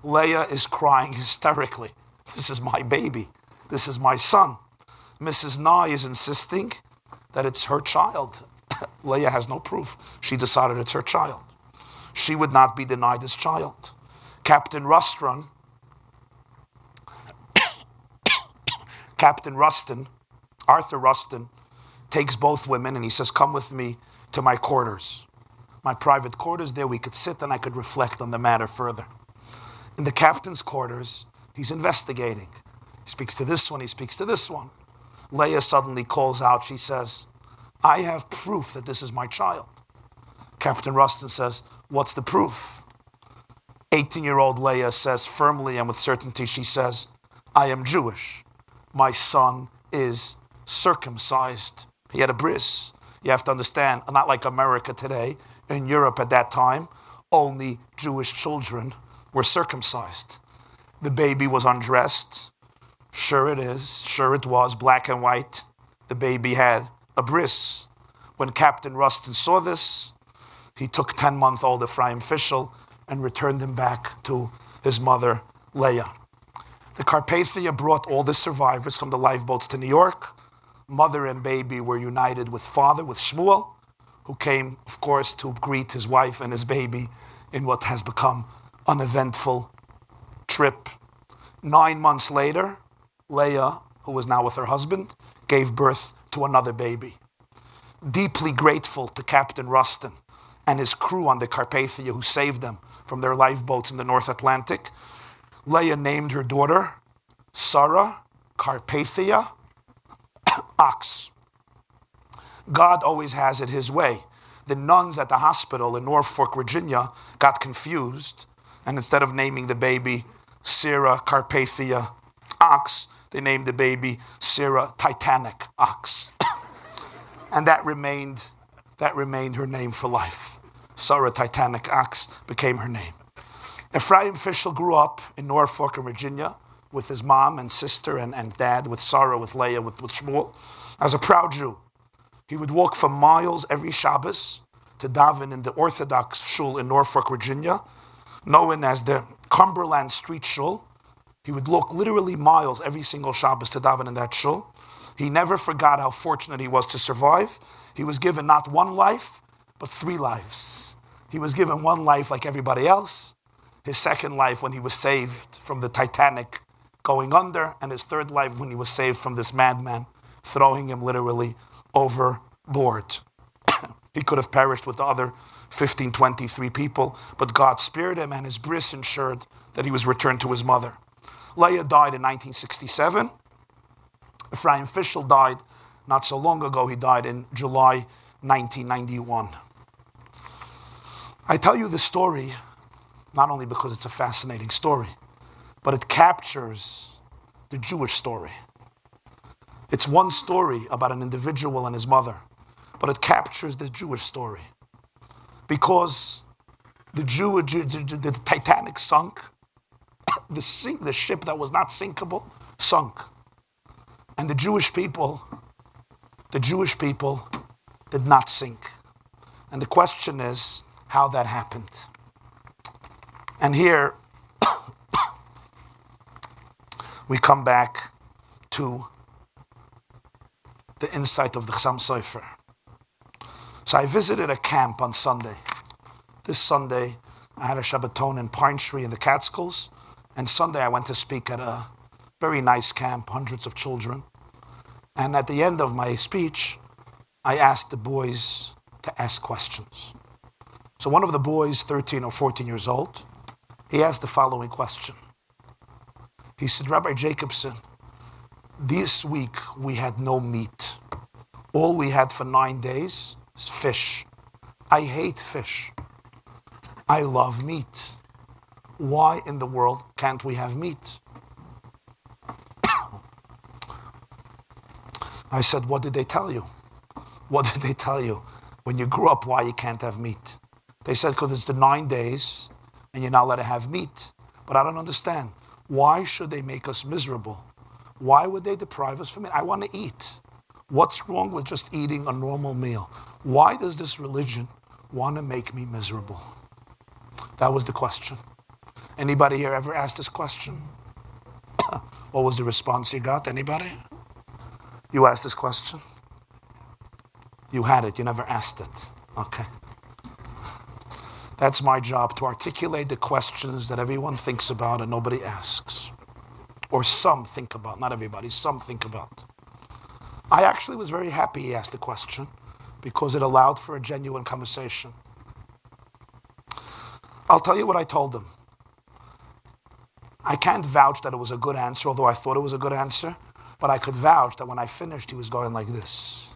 Leah is crying hysterically. This is my baby. This is my son. Mrs. Nye is insisting that it's her child. Leah has no proof. She decided it's her child. She would not be denied this child. Captain Rustin, Arthur Rustin, takes both women and he says, come with me to my quarters. My private quarters, there we could sit and I could reflect on the matter further. In the captain's quarters, he's investigating. He speaks to this one, he speaks to this one. Leah suddenly calls out, she says, I have proof that this is my child. Captain Rustin says, what's the proof? 18-year-old Leah says firmly and with certainty, she says, I am Jewish. My son is circumcised. He had a bris. You have to understand, not like America today. In Europe at that time, only Jewish children were circumcised. The baby was undressed. Sure it is. Sure it was. Black and white. The baby had a bris. When Captain Rustin saw this, he took 10-month-old Ephraim Fischel and returned him back to his mother, Leah. The Carpathia brought all the survivors from the lifeboats to New York. Mother and baby were united with father, with Shmuel, who came, of course, to greet his wife and his baby in what has become an eventful trip. 9 months later, Leah, who was now with her husband, gave birth to another baby. Deeply grateful to Captain Rustin and his crew on the Carpathia who saved them from their lifeboats in the North Atlantic, Leah named her daughter Sarah Carpathia Ox. God always has it his way. The nuns at the hospital in Norfolk, Virginia got confused And instead of naming the baby Sarah Carpathia Ox, they named the baby Sarah Titanic Ox. And that remained her name for life. Sarah Titanic Ox became her name. Ephraim Fischel grew up in Norfolk, Virginia, with his mom and sister and dad, with Sarah, with Leah, with Shmuel. As a proud Jew, he would walk for miles every Shabbos to daven in the Orthodox shul in Norfolk, Virginia, known as the Cumberland Street Shul. He would walk literally miles every single Shabbos to daven in that shul. He never forgot how fortunate he was to survive. He was given not one life, but 3 lives. He was given one life like everybody else, his second life when he was saved from the Titanic going under, and his third life when he was saved from this madman throwing him literally overboard. He could have perished with the other 15, 23 people, but God spared him, and his bris ensured that he was returned to his mother. Leah died in 1967. Ephraim Fischel died not so long ago. He died in July 1991. I tell you this story not only because it's a fascinating story, but it captures the Jewish story. It's one story about an individual and his mother, but it captures the Jewish story. Because the Titanic sunk, the ship that was not sinkable sunk. And the Jewish people did not sink. And the question is how that happened. And here we come back to the insight of the Chassam Sofer. So I visited a camp on Sunday. This Sunday, I had a Shabbaton in Pine Tree in the Catskills, and Sunday I went to speak at a very nice camp, hundreds of children. And at the end of my speech, I asked the boys to ask questions. So one of the boys, 13 or 14 years old, he asked the following question. He said, Rabbi Jacobson, this week we had no meat. All we had for 9 days is fish. I hate fish. I love meat. Why in the world can't we have meat? I said, what did they tell you? What did they tell you when you grew up why you can't have meat? They said, because it's the 9 days and you're not allowed to have meat. But I don't understand. Why should they make us miserable? Why would they deprive us from it? I want to eat. What's wrong with just eating a normal meal? Why does this religion want to make me miserable? That was the question. Anybody here ever asked this question? What was the response you got? Anybody? You asked this question? You had it. You never asked it. Okay. That's my job, to articulate the questions that everyone thinks about and nobody asks. Or some think about. Not everybody. Some think about. I actually was very happy he asked the question because it allowed for a genuine conversation. I'll tell you what I told him. I can't vouch that it was a good answer, although I thought it was a good answer. But I could vouch that when I finished, he was going like this.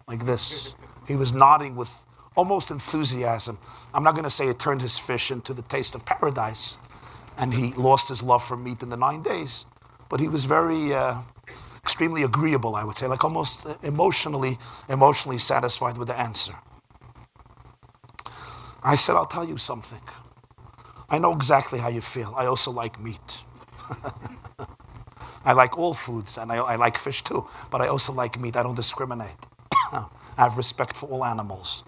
Like this. He was nodding with almost enthusiasm. I'm not going to say it turned his fish into the taste of paradise, and he lost his love for meat in the 9 days. But he was very, extremely agreeable, I would say, like almost emotionally satisfied with the answer. I said, I'll tell you something. I know exactly how you feel. I also like meat. I like all foods, and I like fish too, but I also like meat. I don't discriminate. I have respect for all animals,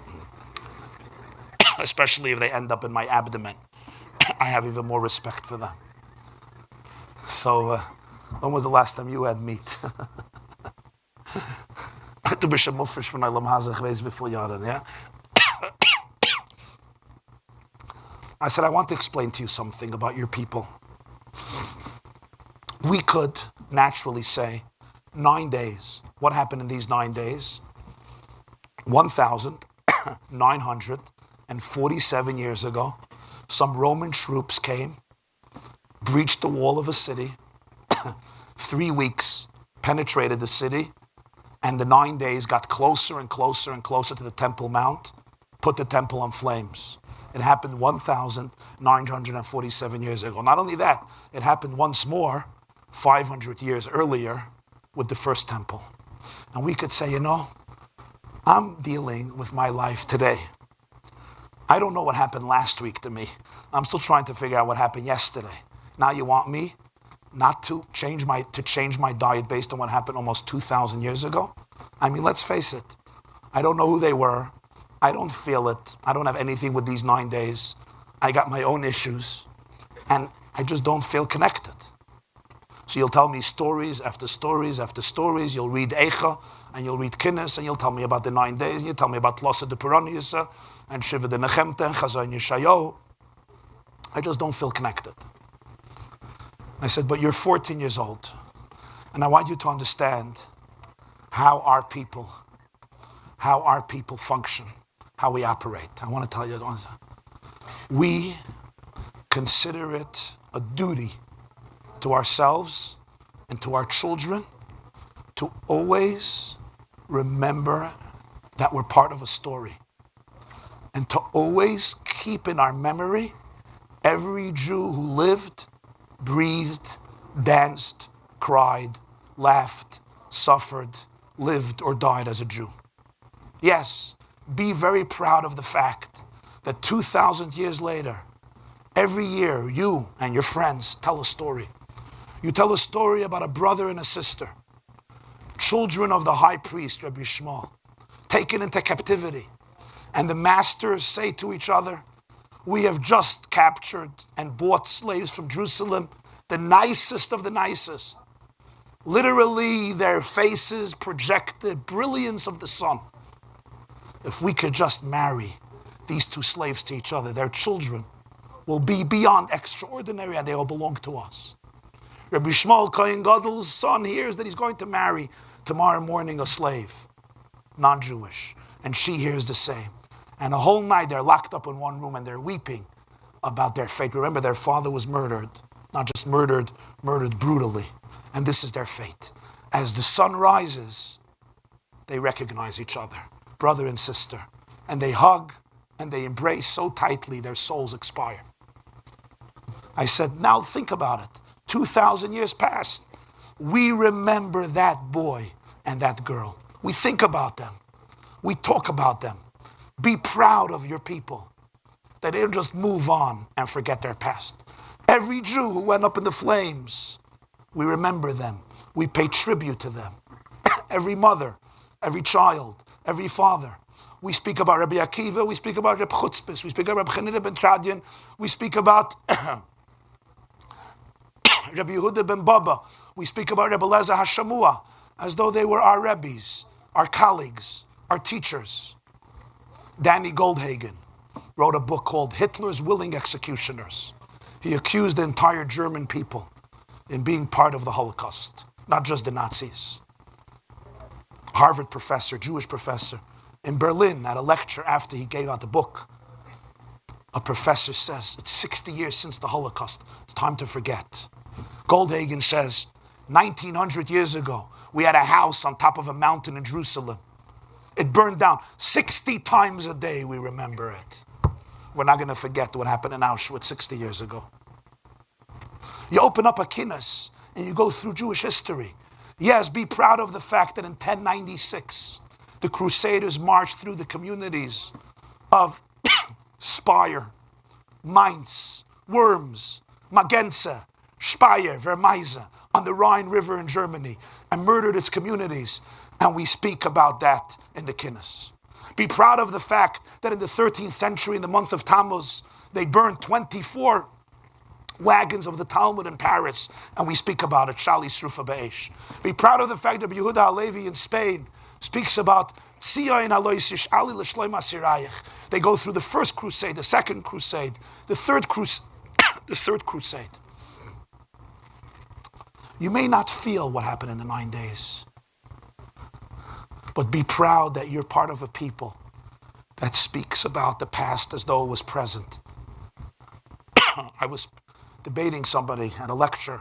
especially if they end up in my abdomen. I have even more respect for them. So, when was the last time you had meat? Du bist ein Muffisch von Olam Hazeh, ich weiß wie viele Jahre, yeah? I said, I want to explain to you something about your people. We could naturally say 9 days. What happened in these 9 days? 1,947 years ago, some Roman troops came, breached the wall of a city, 3 weeks penetrated the city, and the 9 days got closer and closer and closer to the Temple Mount, put the temple on flames. It happened 1,947 years ago. Not only that, it happened once more 500 years earlier with the first temple. And we could say, I'm dealing with my life today. I don't know what happened last week to me. I'm still trying to figure out what happened yesterday. Now you want me not to change my diet based on what happened almost 2,000 years ago? I mean, let's face it. I don't know who they were. I don't feel it. I don't have anything with these 9 days. I got my own issues. And I just don't feel connected. So you'll tell me stories after stories after stories. You'll read Eicha, and you'll read Kinnis, and you'll tell me about the 9 days, and you'll tell me about Tlosa de Puraniyasa, and Shiva de Nechemte, and Chazon Yeshayo. I just don't feel connected. I said, but you're 14 years old, and I want you to understand how our people function, how we operate. I want to tell you, we consider it a duty to ourselves and to our children to always remember that we're part of a story, and to always keep in our memory every Jew who lived, breathed, danced, cried, laughed, suffered, lived, or died as a Jew. Yes, be very proud of the fact that 2,000 years later, every year you and your friends tell a story. You tell a story about a brother and a sister, children of the high priest, Rabbi Shmuel, taken into captivity. And the masters say to each other, we have just captured and bought slaves from Jerusalem, the nicest of the nicest. Literally, their faces project the brilliance of the sun. If we could just marry these two slaves to each other, their children will be beyond extraordinary, and they will belong to us. Rabbi Shmuel Kohen Gadol's son hears that he's going to marry tomorrow morning a slave, non-Jewish, and she hears the same. And a whole night they're locked up in one room and they're weeping about their fate. Remember, their father was murdered, not just murdered brutally. And this is their fate. As the sun rises, they recognize each other, brother and sister, and they hug and they embrace so tightly their souls expire. I said, now think about it. 2,000 years passed. We remember that boy and that girl. We think about them. We talk about them. Be proud of your people, that they don't just move on and forget their past. Every Jew who went up in the flames, we remember them. We pay tribute to them. Every mother, every child, every father. We speak about Rabbi Akiva, we speak about Rabbi Chutzpis, we speak about Rabbi Chanina ben Tradian, we speak about Rabbi Yehuda ben Baba, we speak about Rabbi Elazar Hashamua, as though they were our Rebbes, our colleagues, our teachers. Danny Goldhagen wrote a book called Hitler's Willing Executioners. He accused the entire German people in being part of the Holocaust, not just the Nazis. Harvard professor, Jewish professor, in Berlin at a lecture after he gave out the book, a professor says, it's 60 years since the Holocaust. It's time to forget. Goldhagen says, 1900 years ago, we had a house on top of a mountain in Jerusalem. It burned down 60 times a day. We remember it. We're not going to forget what happened in Auschwitz 60 years ago. You open up a kinnis and you go through Jewish history. Yes, be proud of the fact that in 1096, the Crusaders marched through the communities of Speyer, Mainz, Worms, Magenza, Speyer, Vermeise, on the Rhine River in Germany, and murdered its communities. And we speak about that in the Kinnis. Be proud of the fact that in the 13th century, in the month of Tammuz, they burned 24 wagons of the Talmud in Paris, and we speak about it, Shali Srufa Be'esh. Be proud of the fact that Yehuda Halevi in Spain speaks about Tzion Aloisish Ali L'Shloim Asirayich. They go through the first crusade, the second crusade, the third crusade. You may not feel what happened in the 9 days, but be proud that you're part of a people that speaks about the past as though it was present. I was debating somebody at a lecture.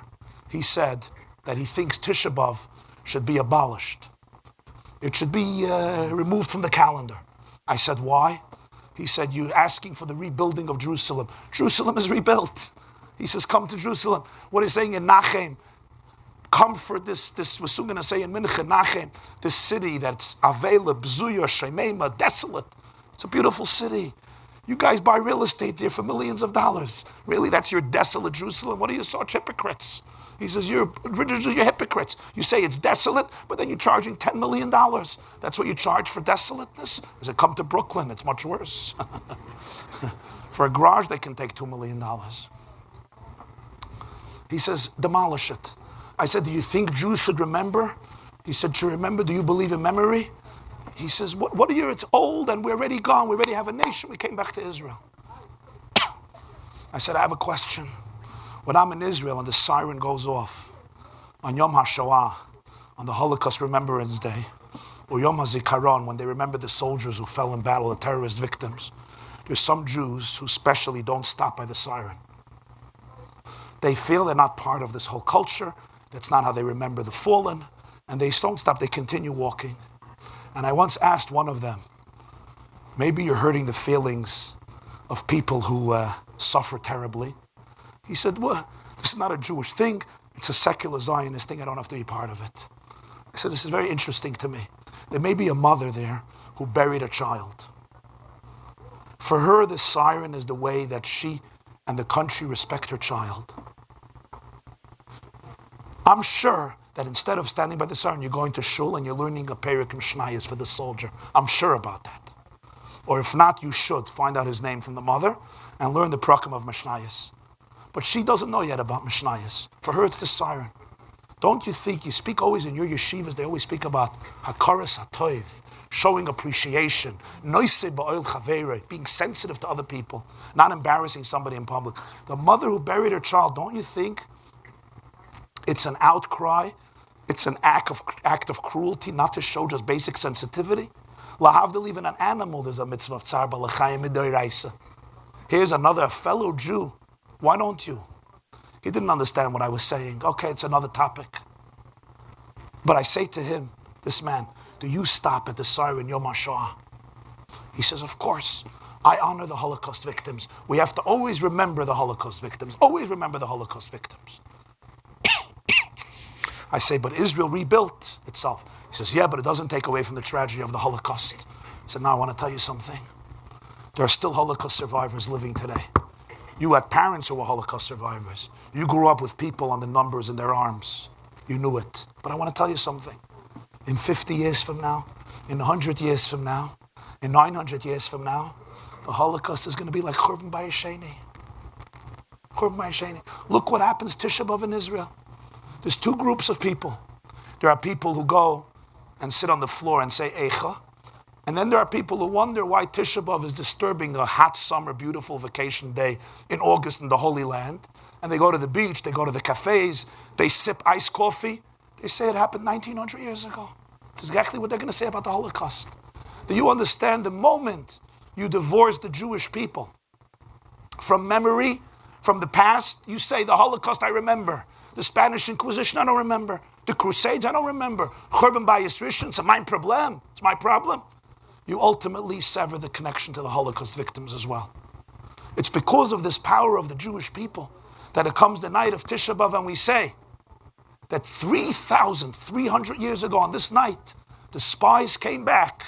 He said that he thinks Tisha B'Av should be abolished. It should be removed from the calendar. I said, why? He said, you're asking for the rebuilding of Jerusalem. Jerusalem is rebuilt. He says, come to Jerusalem. What he's saying in Nachem, comfort this we're soon going to say in Mincha, Nachem, this city that's Avela, Bzuya, Shemema, desolate. It's a beautiful city. You guys buy real estate there for millions of dollars. Really, that's your desolate Jerusalem? What are you such hypocrites? He says, you're hypocrites. You say it's desolate, but then you're charging $10 million. That's what you charge for desolateness? He said, come to Brooklyn, it's much worse. For a garage, they can take $2 million. He says, demolish it. I said, do you think Jews should remember? He said, should remember? Do you believe in memory? He says, what are you? It's old and we're already gone. We already have a nation. We came back to Israel. I said, I have a question. When I'm in Israel and the siren goes off on Yom HaShoah, on the Holocaust Remembrance Day, or Yom HaZikaron, when they remember the soldiers who fell in battle, the terrorist victims, there's some Jews who specially don't stop by the siren. They feel they're not part of this whole culture. That's not how they remember the fallen. And they don't stop. They continue walking. And I once asked one of them, maybe you're hurting the feelings of people who suffer terribly. He said, well, this is not a Jewish thing. It's a secular Zionist thing. I don't have to be part of it. I said, this is very interesting to me. There may be a mother there who buried a child. For her, the siren is the way that she and the country respect her child. I'm sure that instead of standing by the siren, you're going to shul and you're learning a Perek Mishnayos for the soldier. I'm sure about that. Or if not, you should find out his name from the mother and learn the Prakim of Mishnayos. But she doesn't know yet about Mishnayos. For her, it's the siren. Don't you think, you speak always in your yeshivas, they always speak about Hakaras HaToiv, showing appreciation, Noise Ba'oil Chaveirei, being sensitive to other people, not embarrassing somebody in public. The mother who buried her child, don't you think it's an outcry? It's an act of cruelty not to show just basic sensitivity? Lahavdil, even an animal, there's a mitzvah of tzar balachayim midoraisa. Here's another fellow Jew. Why don't you? He didn't understand what I was saying. Okay, it's another topic. But I say to him, this man, do you stop at the siren Yom HaShoah? He says, of course. I honor the Holocaust victims. We have to always remember the Holocaust victims. Always remember the Holocaust victims. I say, but Israel rebuilt itself. He says, yeah, but it doesn't take away from the tragedy of the Holocaust. I said, now I want to tell you something. There are still Holocaust survivors living today. You had parents who were Holocaust survivors. You grew up with people on the numbers in their arms. You knew it. But I want to tell you something. In 50 years from now, in 100 years from now, in 900 years from now, the Holocaust is going to be like Churban Bayis Sheni. Churban Bayis Sheni. Look what happens Tisha B'Av in Israel. There's two groups of people. There are people who go and sit on the floor and say Eicha. And then there are people who wonder why Tisha B'Av is disturbing a hot summer, beautiful vacation day in August in the Holy Land. And they go to the beach, they go to the cafes, they sip iced coffee. They say it happened 1900 years ago. It's exactly what they're going to say about the Holocaust. Do you understand the moment you divorce the Jewish people from memory, from the past? You say the Holocaust, I remember. The Spanish Inquisition, I don't remember. The Crusades, I don't remember. Churban Bayis Rishon, it's my problem. It's my problem. You ultimately sever the connection to the Holocaust victims as well. It's because of this power of the Jewish people that it comes the night of Tisha B'Av and we say that 3,300 years ago on this night, the spies came back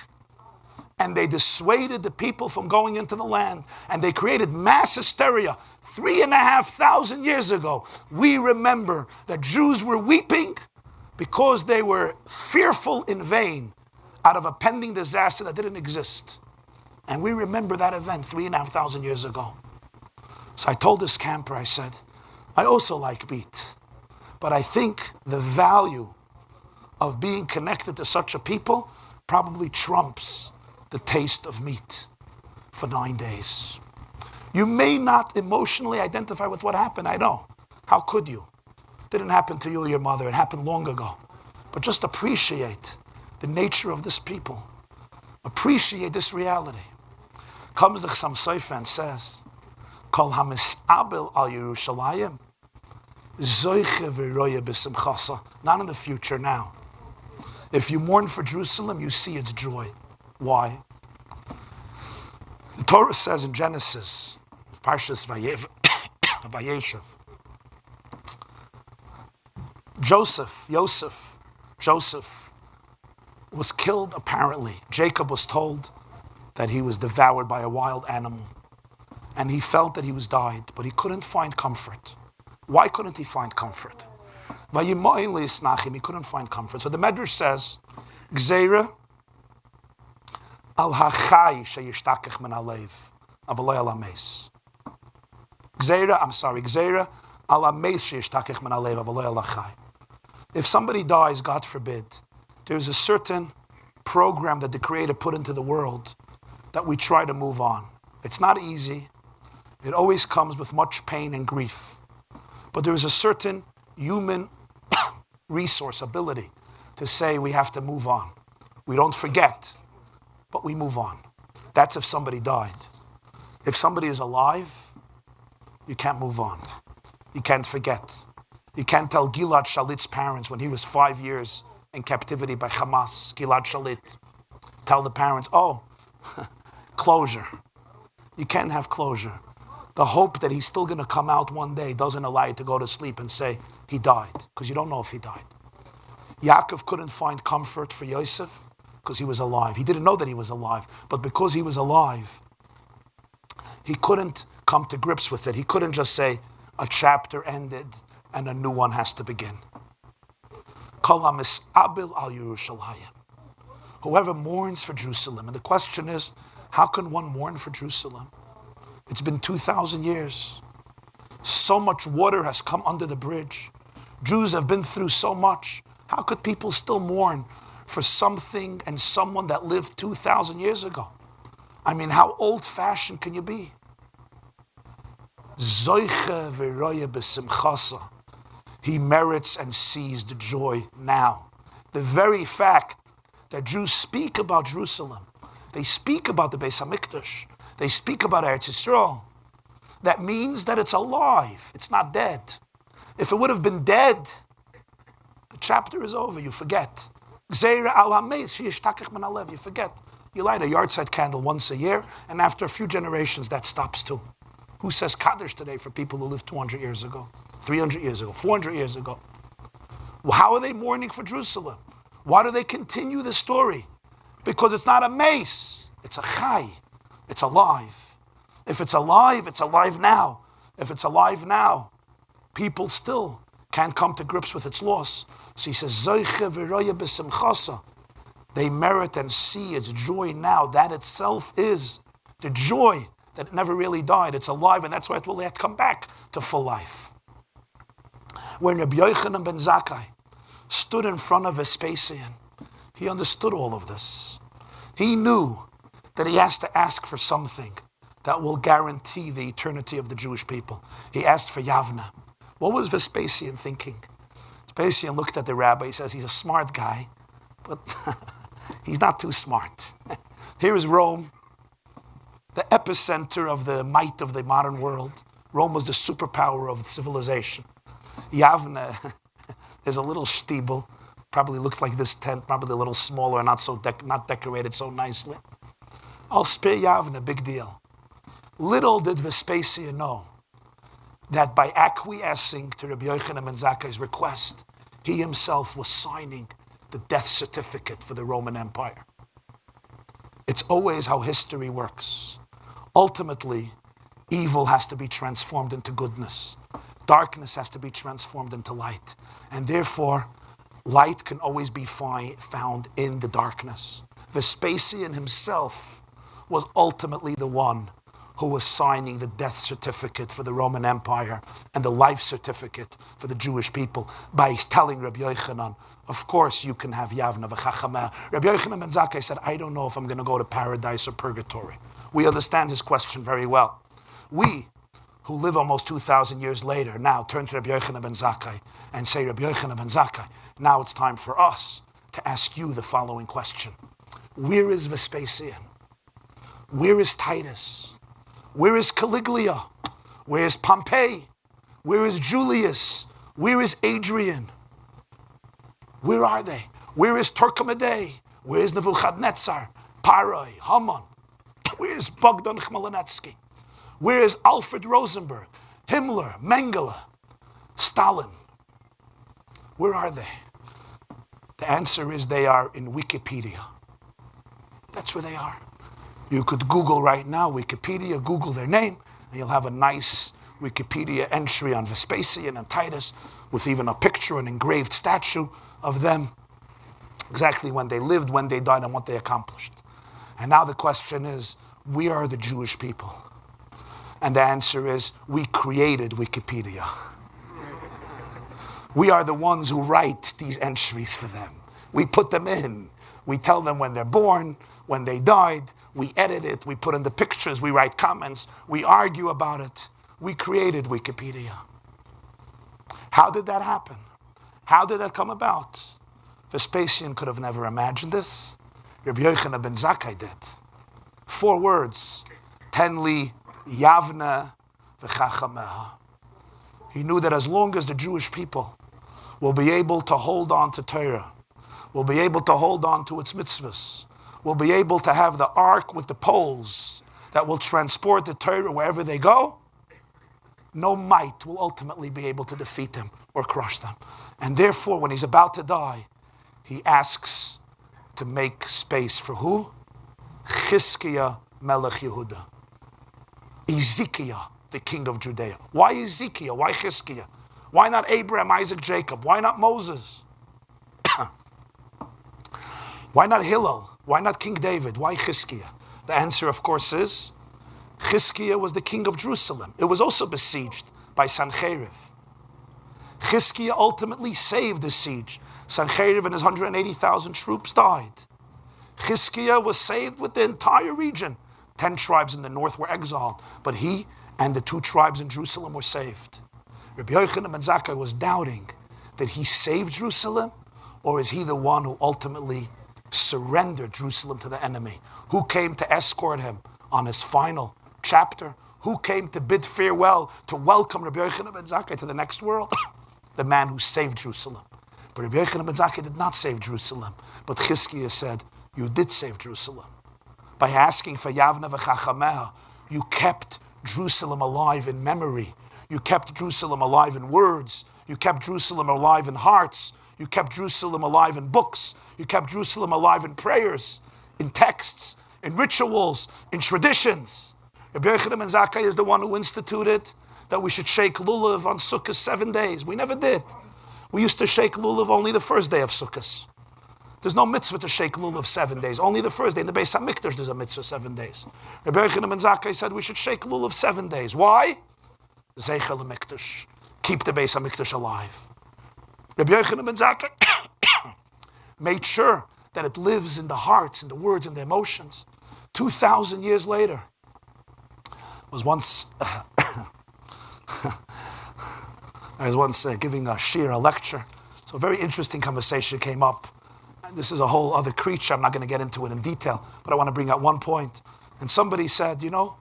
and they dissuaded the people from going into the land and they created mass hysteria. 3,500 years ago, we remember that Jews were weeping because they were fearful in vain out of a pending disaster that didn't exist. And we remember that event 3,500 years ago. So I told this camper, I said, I also like beat, but I think the value of being connected to such a people probably trumps the taste of meat for 9 days. You may not emotionally identify with what happened, I know. How could you? It didn't happen to you or your mother, it happened long ago. But just appreciate the nature of this people. Appreciate this reality. Comes the Chassam Sofer and says, Kol hamis'abel al Yerushalayim, zoiche v'roye b'simchasa. Not in the future, now. If you mourn for Jerusalem, you see its joy. Why? The Torah says in Genesis, Parshas Vayeshev, Joseph was killed apparently. Jacob was told that he was devoured by a wild animal. And he felt that he was died, but he couldn't find comfort. Why couldn't he find comfort? He couldn't find comfort. So the Medrash says, Gzeira al hachai sheyishtakech min halev, avalei al hameis. Gzeira al hameis sheyishtakech min halev, avalei al hachai. If somebody dies, God forbid, there's a certain program that the Creator put into the world that we try to move on. It's not easy. It always comes with much pain and grief. But there is a certain human resource, ability, to say we have to move on. We don't forget, but we move on. That's if somebody died. If somebody is alive, you can't move on. You can't forget. You can't tell Gilad Shalit's parents when he was 5 years in captivity by Hamas, Gilad Shalit, tell the parents, closure. You can't have closure. The hope that he's still going to come out one day doesn't allow you to go to sleep and say he died, because you don't know if he died. Yaakov couldn't find comfort for Yosef because he was alive. He didn't know that he was alive, but because he was alive, he couldn't come to grips with it. He couldn't just say a chapter ended and a new one has to begin. Kol hamis'abil al Yerushalayim. Whoever mourns for Jerusalem. And the question is, how can one mourn for Jerusalem? It's been 2,000 years. So much water has come under the bridge. Jews have been through so much. How could people still mourn for something and someone that lived 2,000 years ago? I mean, how old-fashioned can you be? Zoiche v'roye b'simchasa. He merits and sees the joy now. The very fact that Jews speak about Jerusalem, they speak about the Beis HaMikdash, they speak about Eretz Yisrael, that means that it's alive, it's not dead. If it would have been dead, the chapter is over, you forget. Gzeira al hameis sheyishtakech min halev, you forget. You light a yahrzeit candle once a year, and after a few generations, that stops too. Who says Kaddish today for people who lived 200 years ago, 300 years ago, 400 years ago? Well, how are they mourning for Jerusalem? Why do they continue the story? Because it's not a mace, it's a chai, it's alive. If it's alive now. If it's alive now, people still can't come to grips with its loss. So he says, Zoiche v'roye b'simchasa. They merit and see its joy now. That itself is the joy that it never really died. It's alive, and that's why it will yet come back to full life. When Rabbi Yochanan ben Zakkai stood in front of Vespasian, he understood all of this. He knew that he has to ask for something that will guarantee the eternity of the Jewish people. He asked for Yavna. What was Vespasian thinking? Vespasian looked at the rabbi. He says he's a smart guy, but he's not too smart. Here is Rome, the epicenter of the might of the modern world. Rome was the superpower of civilization. Yavna is a little stiebel, probably looked like this tent, probably a little smaller, not decorated so nicely. I'll spare Yavna, big deal. Little did Vespasian know that by acquiescing to Rabbi Yochanan ben Zakkai's request, he himself was signing the death certificate for the Roman Empire. It's always how history works. Ultimately, evil has to be transformed into goodness. Darkness has to be transformed into light. And therefore, light can always be found in the darkness. Vespasian himself was ultimately the one who was signing the death certificate for the Roman Empire and the life certificate for the Jewish people by telling Rabbi Yochanan, of course you can have Yavna v'chachameh. Rabbi Yochanan ben Zakkai said, I don't know if I'm going to go to paradise or purgatory. We understand his question very well. We, who live almost 2,000 years later, now turn to Rabbi Yochanan ben Zakkai and say, Rabbi Yochanan ben Zakkai, now it's time for us to ask you the following question. Where is Vespasian? Where is Titus? Where is Caligula? Where is Pompey? Where is Julius? Where is Adrian? Where are they? Where is Turcomedes? Where is Nebuchadnezzar? Parai, Haman? Where's Bogdan Khmelnytsky? Where is Alfred Rosenberg, Himmler, Mengele, Stalin? Where are they? The answer is they are in Wikipedia. That's where they are. You could Google right now, Wikipedia, Google their name, and you'll have a nice Wikipedia entry on Vespasian and Titus with even a picture, an engraved statue of them, exactly when they lived, when they died, and what they accomplished. And now the question is, we are the Jewish people. And the answer is, we created Wikipedia. We are the ones who write these entries for them. We put them in. We tell them when they're born, when they died. We edit it. We put in the pictures. We write comments. We argue about it. We created Wikipedia. How did that happen? How did that come about? Vespasian could have never imagined this. Rabbi Yochanan ben Zakkai did. 4 words. Tenli Yavne v'chachameha. He knew that as long as the Jewish people will be able to hold on to Torah, will be able to hold on to its mitzvahs, will be able to have the ark with the poles that will transport the Torah wherever they go, no might will ultimately be able to defeat them or crush them. And therefore, when he's about to die, he asks to make space for who? Chizkiah Melech Yehuda. Ezekiel, the king of Judea. Why Ezekiel? Why Chizkiah? Why not Abraham, Isaac, Jacob? Why not Moses? Why not Hillel? Why not King David? Why Chizkiah? The answer, of course, is Chizkiah was the king of Jerusalem. It was also besieged by Sancheriv. Chizkiah ultimately saved the siege. Sancheriv and his 180,000 troops died. Chizkiah was saved with the entire region. 10 tribes in the north were exiled, but he and the 2 tribes in Jerusalem were saved. Rabbi Yochanan ben Zakkai was doubting, did he save Jerusalem, or is he the one who ultimately surrendered Jerusalem to the enemy? Who came to escort him on his final chapter? Who came to bid farewell, to welcome Rabbi Yochanan ben Zakkai to the next world? The man who saved Jerusalem. But Rabbi Yochanan ben Zakkai did not save Jerusalem. But Chizkiah said, you did save Jerusalem. By asking for Yavne v'chachameha, you kept Jerusalem alive in memory. You kept Jerusalem alive in words. You kept Jerusalem alive in hearts. You kept Jerusalem alive in books. You kept Jerusalem alive in prayers, in texts, in rituals, in traditions. Rabbi Yochanan ben Zakkai is the one who instituted that we should shake lulav on Sukkot 7 days. We never did. We used to shake lulav only the first day of Sukkot. There's no mitzvah to shake lulav 7 days. Only the first day. In the Beis HaMikdash there's a mitzvah 7 days. Rabbi Yochanan ben Zakkai said we should shake lulav 7 days. Why? Zeichel HaMikdash. Keep the Beis HaMikdash alive. Rabbi Yochanan ben Zakkai made sure that it lives in the hearts, in the words, and the emotions. 2,000 years later, was once I was once giving a lecture. So a very interesting conversation came up. And this is a whole other creature. I'm not going to get into it in detail, but I want to bring out one point. And somebody said, you know,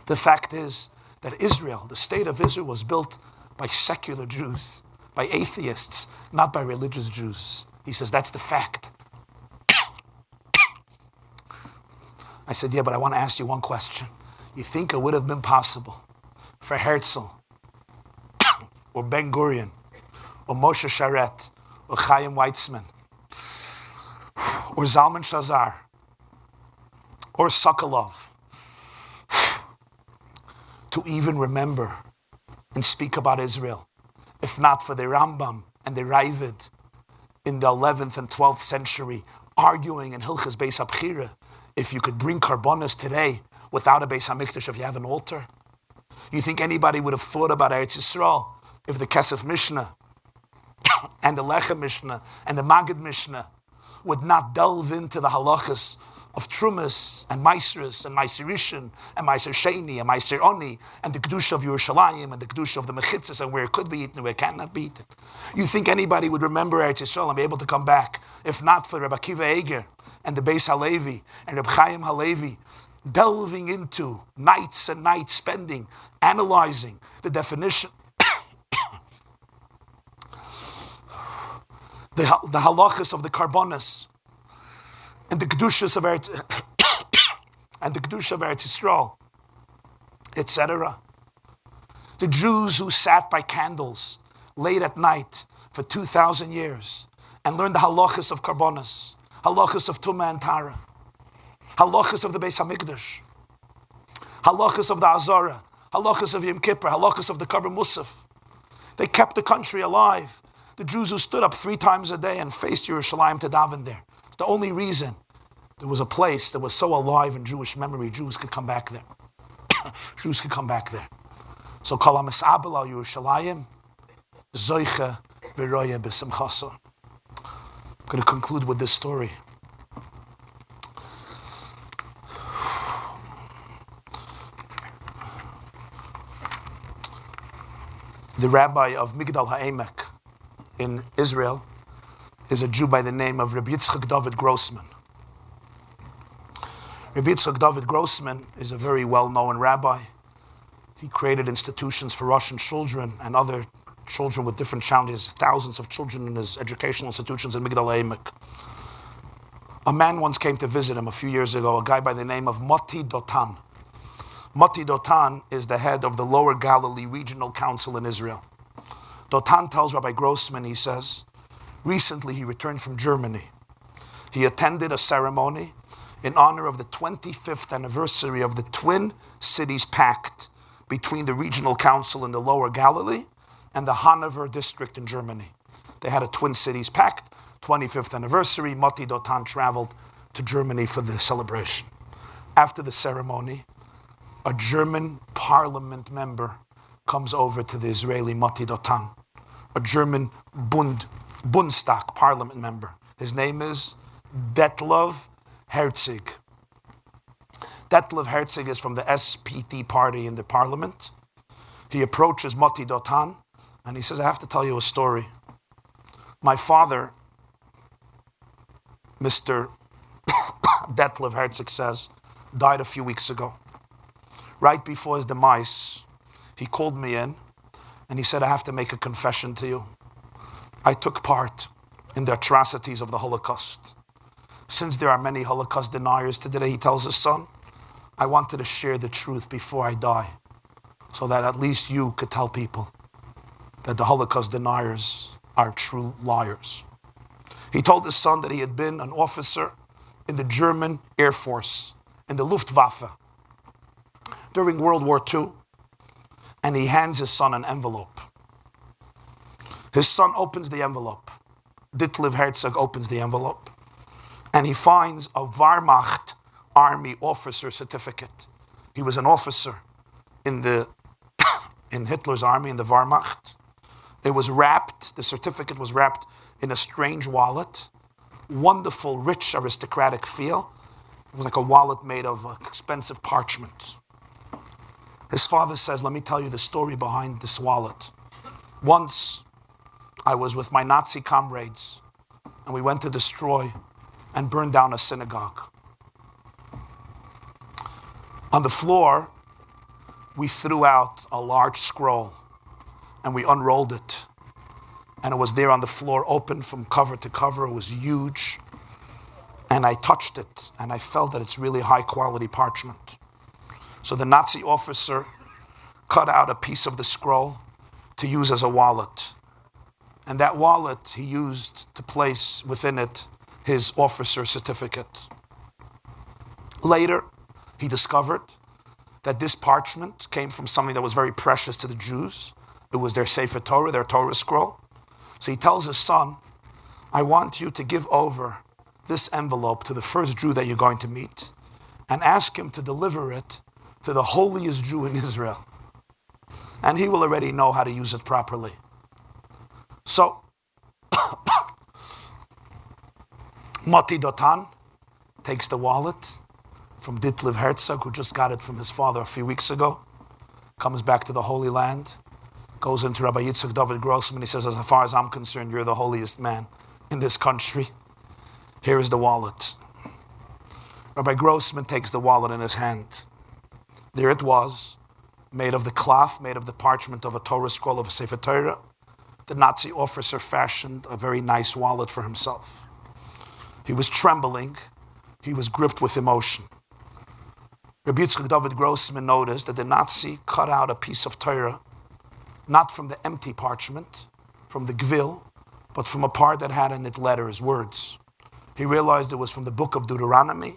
the fact is that Israel, the state of Israel, was built by secular Jews, by atheists, not by religious Jews. He says, that's the fact. I said, yeah, but I want to ask you one question. You think it would have been possible for Herzl, or Ben Gurion, or Moshe Sharet, or Chaim Weizmann, or Zalman Shazar, or Sokolov, to even remember and speak about Israel, if not for the Rambam and the Ravid in the 11th and 12th century, arguing in Hilchas Beis HaBchira, if you could bring karbonos today without a Beis HaMikdash if you have an altar? You think anybody would have thought about Eretz Yisrael if the Kesef Mishnah and the Lechem Mishnah and the Magid Mishnah would not delve into the halachas of Trumas and Maisris and Maiserishin and Maiser Sheni and Maiser Oni and the Kedusha of Yerushalayim and the Kedusha of the Mechitzas and where it could be eaten and where it cannot be eaten? You think anybody would remember Eretz Yisrael and be able to come back if not for Rabbi Akiva Eger and the Beis Halevi and Reb Chaim Halevi delving into nights and nights spending, analyzing the definition, the halachas of the karbonos, and the kedushas of Eretz, and the Kedusha of Eretz Yisrael, etc. The Jews who sat by candles late at night for 2,000 years and learned the halachas of Karbonos, halachas of Tumah and Tara, halachas of the Beis HaMikdash, halachas of the Azara, halachas of Yom Kippur, halachas of the Karban Musaf. They kept the country alive. The Jews who stood up 3 times a day and faced Yerushalayim to daven there. It's the only reason there was a place that was so alive in Jewish memory, Jews could come back there. Jews could come back there. So, Kol HaMis'abel al Yerushalayim, Zoiche v'roye b'simchaso. I'm going to conclude with this story. The rabbi of Migdal HaEmek in Israel is a Jew by the name of Rabbi David Grossman. Rabbi David Grossman is a very well-known rabbi. He created institutions for Russian children and other children with different challenges, thousands of children in his educational institutions in Migdal HaEmek. A man once came to visit him a few years ago, a guy by the name of Moti Dotan. Moti Dotan is the head of the Lower Galilee Regional Council in Israel. Dotan tells Rabbi Grossman, he says, recently he returned from Germany. He attended a ceremony in honor of the 25th anniversary of the Twin Cities Pact between the Regional Council in the Lower Galilee and the Hanover district in Germany. They had a Twin Cities Pact, 25th anniversary. Moti Dotan traveled to Germany for the celebration. After the ceremony, a German parliament member comes over to the Israeli Moti Dotan, a German Bundestag parliament member. His name is Detlev Herzig. Detlev Herzig is from the SPT party in the parliament. He approaches Moti Dotan and he says, I have to tell you a story. My father, Mr. Detlev Herzig says, died a few weeks ago. Right before his demise, he called me in and he said, I have to make a confession to you. I took part in the atrocities of the Holocaust. Since there are many Holocaust deniers today, he tells his son, I wanted to share the truth before I die so that at least you could tell people that the Holocaust deniers are true liars. He told his son that he had been an officer in the German Air Force, in the Luftwaffe, during World War II, and he hands his son an envelope. His son opens the envelope. Ditlev Herzog opens the envelope, and he finds a Wehrmacht army officer certificate. He was an officer in Hitler's army, in the Wehrmacht. It was wrapped, the certificate was wrapped in a strange wallet, wonderful, rich, aristocratic feel. It was like a wallet made of expensive parchment. His father says, let me tell you the story behind this wallet. Once, I was with my Nazi comrades, and we went to destroy and burn down a synagogue. On the floor, we threw out a large scroll, and we unrolled it. And it was there on the floor, open from cover to cover. It was huge. And I touched it, and I felt that it's really high-quality parchment. So the Nazi officer cut out a piece of the scroll to use as a wallet. And that wallet he used to place within it his officer certificate. Later, he discovered that this parchment came from something that was very precious to the Jews. It was their Sefer Torah, their Torah scroll. So he tells his son, I want you to give over this envelope to the first Jew that you're going to meet and ask him to deliver it to the holiest Jew in Israel. And he will already know how to use it properly. So, Moti Dotan takes the wallet from Ditlev Herzog, who just got it from his father a few weeks ago, comes back to the Holy Land, goes into Rabbi David Grossman. He says, as far as I'm concerned, you're the holiest man in this country. Here is the wallet. Rabbi Grossman takes the wallet in his hand. There it was, made of the cloth, made of the parchment of a Torah scroll of a Sefer Torah. The Nazi officer fashioned a very nice wallet for himself. He was trembling. He was gripped with emotion. Rabbi David Grossman noticed that the Nazi cut out a piece of Torah, not from the empty parchment, from the gvil, but from a part that had in it letters, words. He realized it was from the book of Deuteronomy,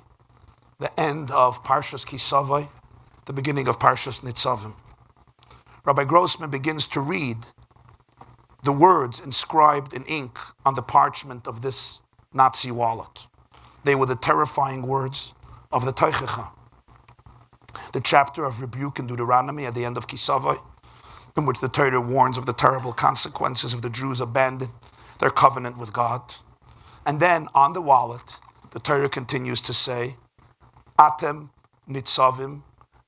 the end of Parshas Kisavai, the beginning of Parshas Nitzavim. Rabbi Grossman begins to read the words inscribed in ink on the parchment of this Nazi wallet. They were the terrifying words of the Teichecha, the chapter of Rebuke in Deuteronomy at the end of Kisavai, in which the Torah warns of the terrible consequences of the Jews abandoning their covenant with God. And then on the wallet, the Torah continues to say, Atem nitzavim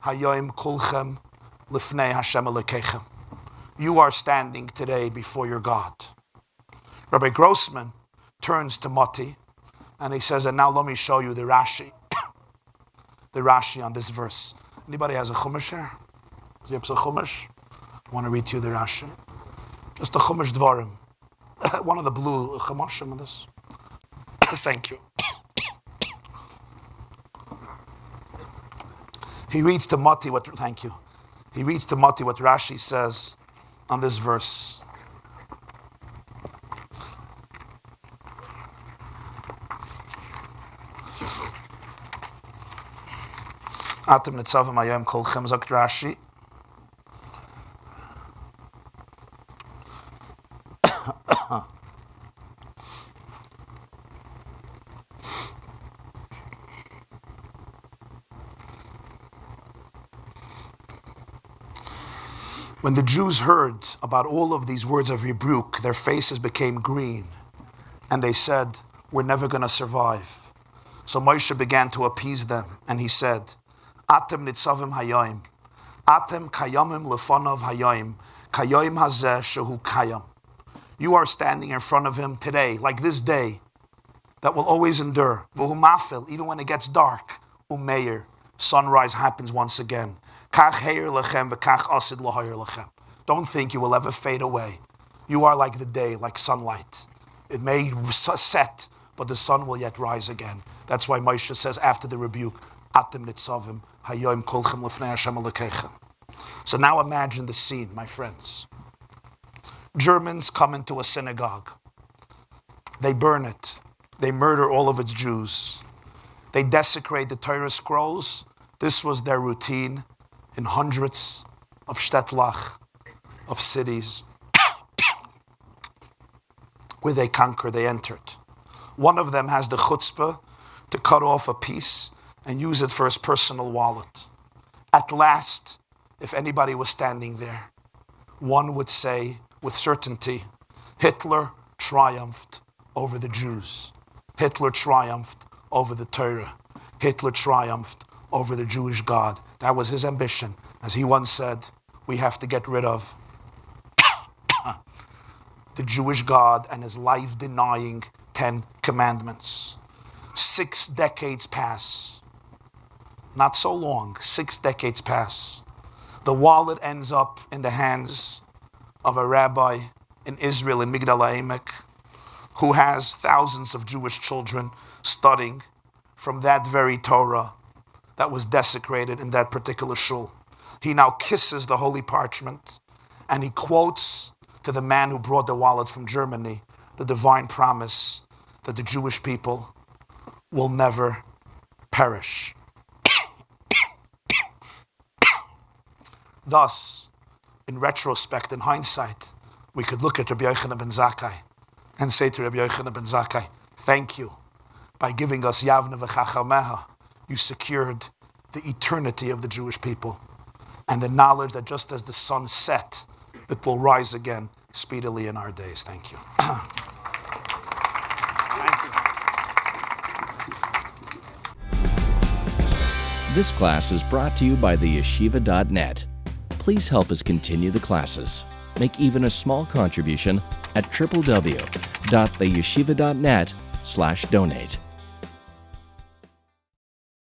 hayoim kulchem lifnei Hashem Elokechem. You are standing today before your God. Rabbi Grossman turns to Moti and he says, and now let me show you the Rashi. The Rashi on this verse. Anybody has a chumash here? Do you have a chumash? I want to read to you the Rashi. Just a chumash dvarim. One of the blue chumashim on this. Thank you. He reads to Moti what Rashi says on this verse. Atem nitzavim hayom kolchem, sagt Rashi. When the Jews heard about all of these words of rebuke, their faces became green, and they said, we're never going to survive. So Moshe began to appease them, and he said, Atem nitzavim hayom, Atem kayamim lefanov hayom, kayom hazeh shehu kayam. You are standing in front of him today, like this day, that will always endure. V'hu mafil, even when it gets dark. Umeir, sunrise happens once again. Kach heir lechem v'kach asid l'hoyer lechem. Don't think you will ever fade away. You are like the day, like sunlight. It may set, but the sun will yet rise again. That's why Moshe says after the rebuke, Atem nitzavim hayom kolchem lefnei Hashem Elokechem. So now imagine the scene, my friends. Germans come into a synagogue. They burn it. They murder all of its Jews. They desecrate the Torah scrolls. This was their routine in hundreds of shtetlach, of cities where they conquered, they entered. One of them has the chutzpah to cut off a piece and use it for his personal wallet. At last, if anybody was standing there, one would say with certainty, Hitler triumphed over the Jews. Hitler triumphed over the Torah. Hitler triumphed over the Jewish God. That was his ambition. As he once said, we have to get rid of the Jewish God and his life-denying 10 commandments. 6 decades pass. Not so long, 6 decades pass. The wallet ends up in the hands of a rabbi in Israel, in Migdal HaEmek, who has thousands of Jewish children studying from that very Torah that was desecrated in that particular shul. He now kisses the holy parchment and he quotes to the man who brought the wallet from Germany the divine promise that the Jewish people will never perish. Thus, in retrospect, in hindsight, we could look at Rabbi Yochanan ben Zakkai and say to Rabbi Yochanan ben Zakkai, thank you. By giving us Yavne v'chachameha, you secured the eternity of the Jewish people and the knowledge that just as the sun set, it will rise again speedily in our days. Thank you. This class is brought to you by theyeshiva.net. Please help us continue the classes. Make even a small contribution at www.theyeshiva.net/donate.